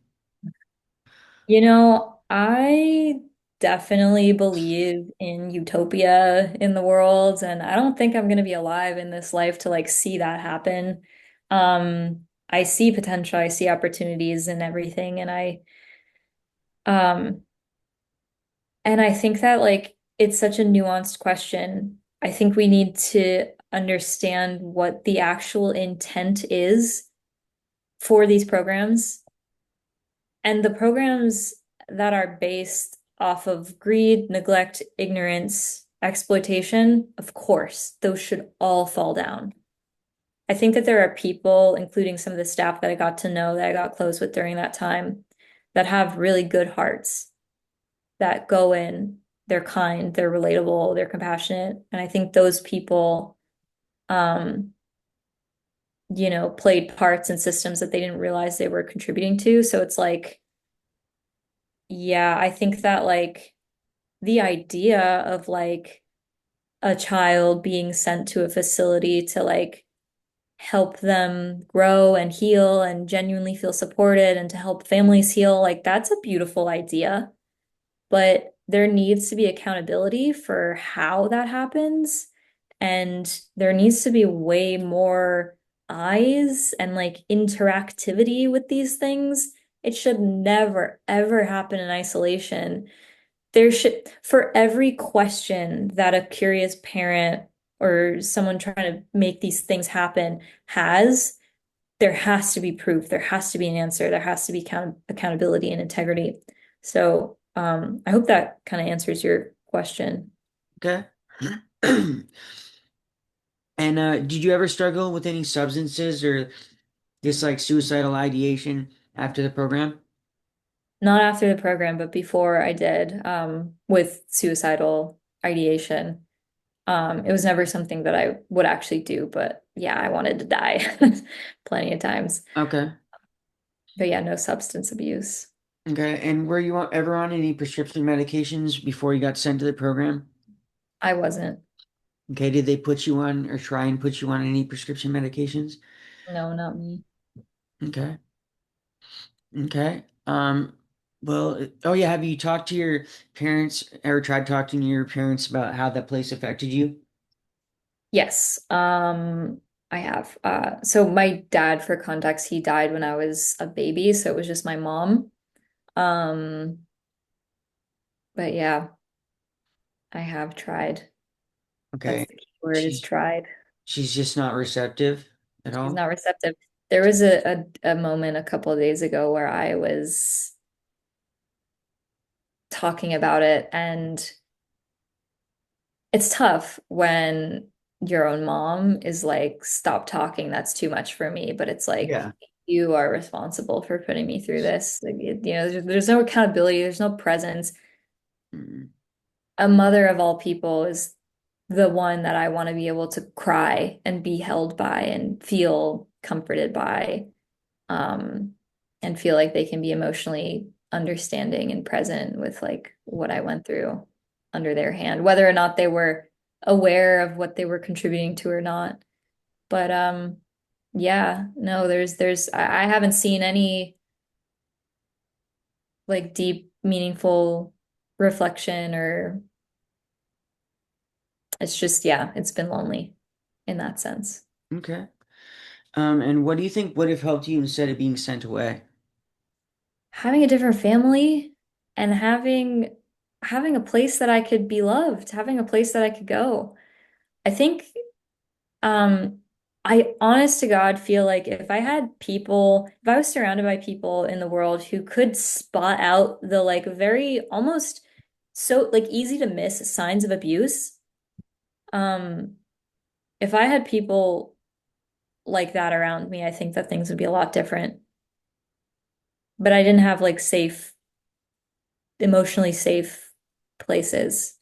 I definitely believe in utopia in the world, and I don't think I'm gonna be alive in this life to like see that happen. I see potential, I see opportunities and everything, um and I think that like it's such a nuanced question. I think we need to understand what the actual intent is for these programs. And the programs that are based off of greed, neglect, ignorance, exploitation, of course, those should all fall down. I think that there are people, including some of the staff that I got to know, that I got close with during that time, that have really good hearts, that go in, they're kind, they're relatable, they're compassionate. And I think those people, um, played parts in systems that they didn't realize they were contributing to. So it's like, yeah, I think that like the idea of like a child being sent to a facility to like help them grow and heal and genuinely feel supported and to help families heal, like that's a beautiful idea. But there needs to be accountability for how that happens. And there needs to be way more eyes and like interactivity with these things. It should never, ever happen in isolation. There should, for every question that a curious parent or someone trying to make these things happen has, there has to be proof. There has to be an answer. There has to be accountability and integrity. So, I hope that kind of answers your question. Okay. And did you ever struggle with any substances or just like suicidal ideation after the program? Not after the program, but before I did, with suicidal ideation. It was never something that I would actually do, but yeah, I wanted to die plenty of times. Okay. But yeah, no substance abuse. Okay. And were you ever on any prescription medications before you got sent to the program? I wasn't. Okay. Did they put you on or try and put you on any prescription medications? No, not me. Okay. Okay. Oh yeah, have you talked to your parents or tried talking to your parents about how that place affected you? Yes, I have. So my dad, for context, he died when I was a baby, so it was just my mom. Um, but yeah, I have tried. That's Okay. the key word is She's tried. she's just not receptive at She's all. not receptive. There was a moment a couple of days ago where I was talking about it, and it's tough when your own mom is like, stop talking, that's too much for me. But it's like, Yeah. you are responsible for putting me through this. Like, there's no accountability, there's no presence. Mm, A mother of all people is the one that I want to be able to cry and be held by and feel comforted by, um, and feel like they can be emotionally understanding and present with like what I went through under their hand, whether or not they were aware of what they were contributing to or not. But yeah, no, I haven't seen any like deep, meaningful reflection, or it's just, yeah, it's been lonely in that sense. okay. And what do you think would have helped you instead of being sent away? Having a different family and having having a place that I could be loved, having a place that I could go. I think um I honest to God feel like if I had people, if I was surrounded by people in the world who could spot out the like very almost so like easy to miss signs of abuse, um if I had people like that around me, I think that things would be a lot different. But I didn't have like safe, emotionally safe places.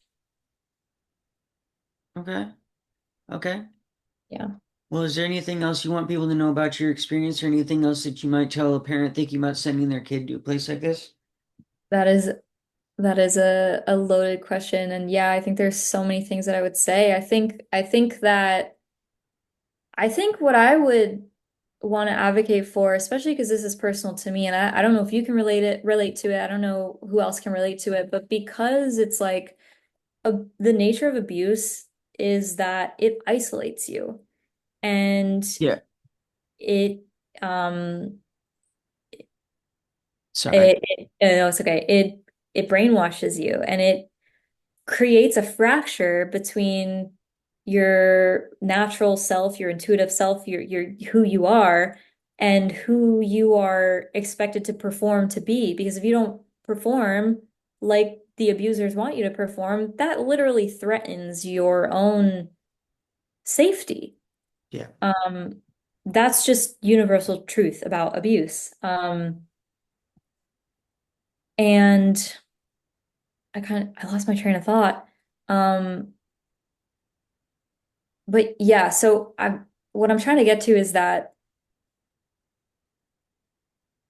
Okay. Okay. Yeah. Well, is there anything else you want people to know about your experience or anything else that you might tell a parent thinking about sending their kid to a place like this? That is that is a loaded question. And yeah, I think there's so many things that I would say. I think what I would want to advocate for, especially because this is personal to me, and I don't know if you can relate to it. I don't know who else can relate to it, but because it's like the nature of abuse is that it isolates you and Yeah. it um Sorry. no, it's okay. It brainwashes you and it creates a fracture between your natural self, your intuitive self, your who you are, and who you are expected to perform to be. Because if you don't perform like the abusers want you to perform, that literally threatens your own safety. Yeah. Um, that's just universal truth about abuse. And I lost my train of thought. Um, but yeah, so what I'm trying to get to is that,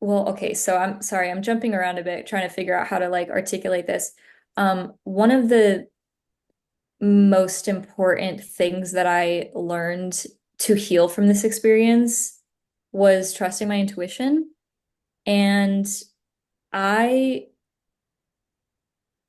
well, okay, so I'm sorry, I'm jumping around a bit trying to figure out how to like articulate this. One of the most important things that I learned to heal from this experience was trusting my intuition. And I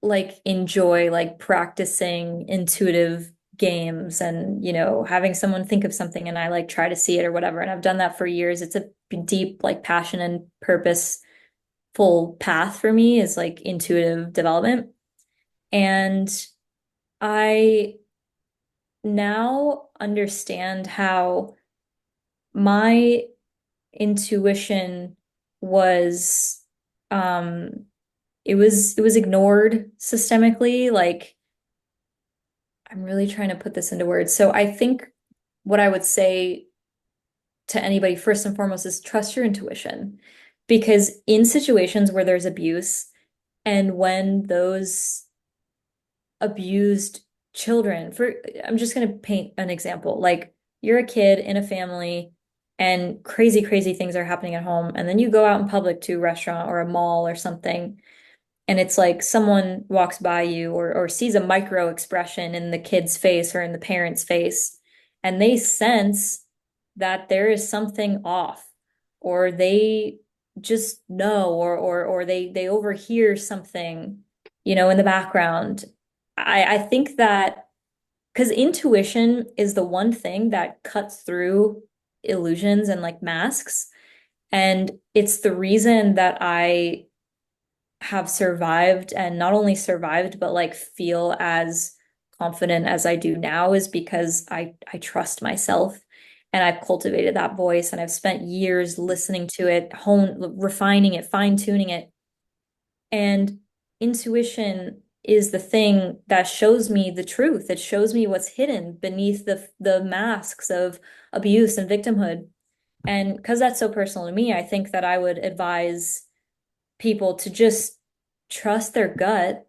like enjoy like practicing intuitive games and having someone think of something and I like try to see it or whatever, and I've done that for years. It's a deep like passion and purposeful path for me is like intuitive development, and I now understand how my intuition was um it was ignored systemically. Like, I'm really trying to put this into words. So I think what I would say to anybody first and foremost is trust your intuition. Because in situations where there's abuse and when those abused children, for I'm just going to paint an example. Like, you're a kid in a family and crazy, crazy things are happening at home, and then you go out in public to a restaurant or a mall or something, and it's like someone walks by you or sees a micro expression in the kid's face or in the parent's face, and they sense that there is something off, or they just know, or they overhear something, in the background. I think that because intuition is the one thing that cuts through illusions and like masks, and it's the reason that I have survived, and not only survived but like feel as confident as I do now, is because I trust myself, and I've cultivated that voice, and I've spent years listening to it, refining it, fine-tuning it. And intuition is the thing that shows me the truth. It shows me what's hidden beneath the masks of abuse and victimhood. And because that's so personal to me, I think that I would advise people to just trust their gut.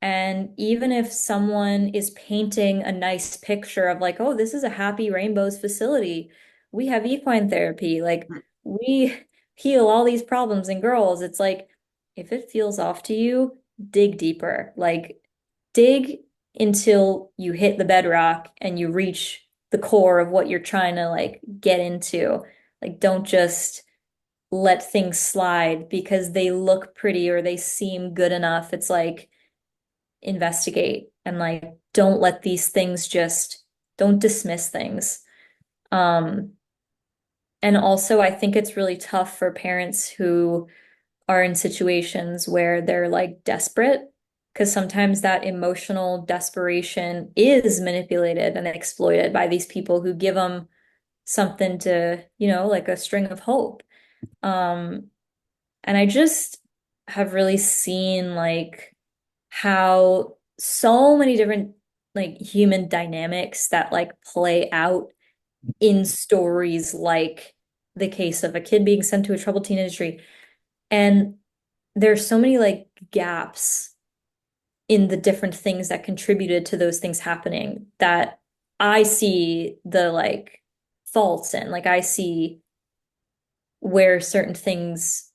And even if someone is painting a nice picture of like, oh, this is a happy rainbows facility, we have equine therapy, like we heal all these problems in girls. It's like, if it feels off to you, dig deeper. Like, dig until you hit the bedrock and you reach the core of what you're trying to like get into. Like, don't just let things slide because they look pretty or they seem good enough. It's like, investigate and like don't let these things just don't dismiss things. Um, and also I think it's really tough for parents who are in situations where they're like desperate. because sometimes that emotional desperation is manipulated and exploited by these people who give them something to, like a string of hope. Um, and I just have really seen like how so many different like human dynamics that like play out in stories like the case of a kid being sent to a troubled teen industry. And there's so many like gaps in the different things that contributed to those things happening that I see the like faults in. Like I see where certain things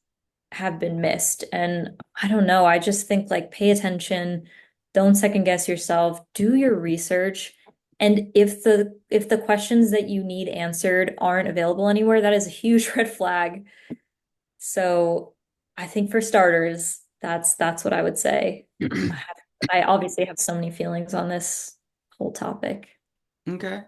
have been missed. And I don't know, I just think like pay attention, don't second guess yourself, do your research. And if the questions that you need answered aren't available anywhere, that is a huge red flag. So I think for starters, that's what I would say. I obviously have so many feelings on this whole topic. Okay.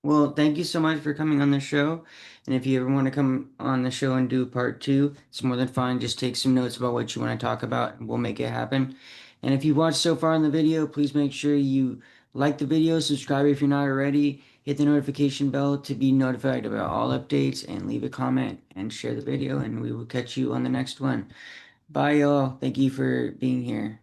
Well, thank you so much for coming on the show. And if you ever want to come on the show and do part two, it's more than fine. Just take some notes about what you want to talk about and we'll make it happen. And if you've watched so far in the video, please make sure you like the video, subscribe if you're not already, hit the notification bell to be notified about all updates, and leave a comment and share the video. And we will catch you on the next one. Bye, y'all. Thank you for being here.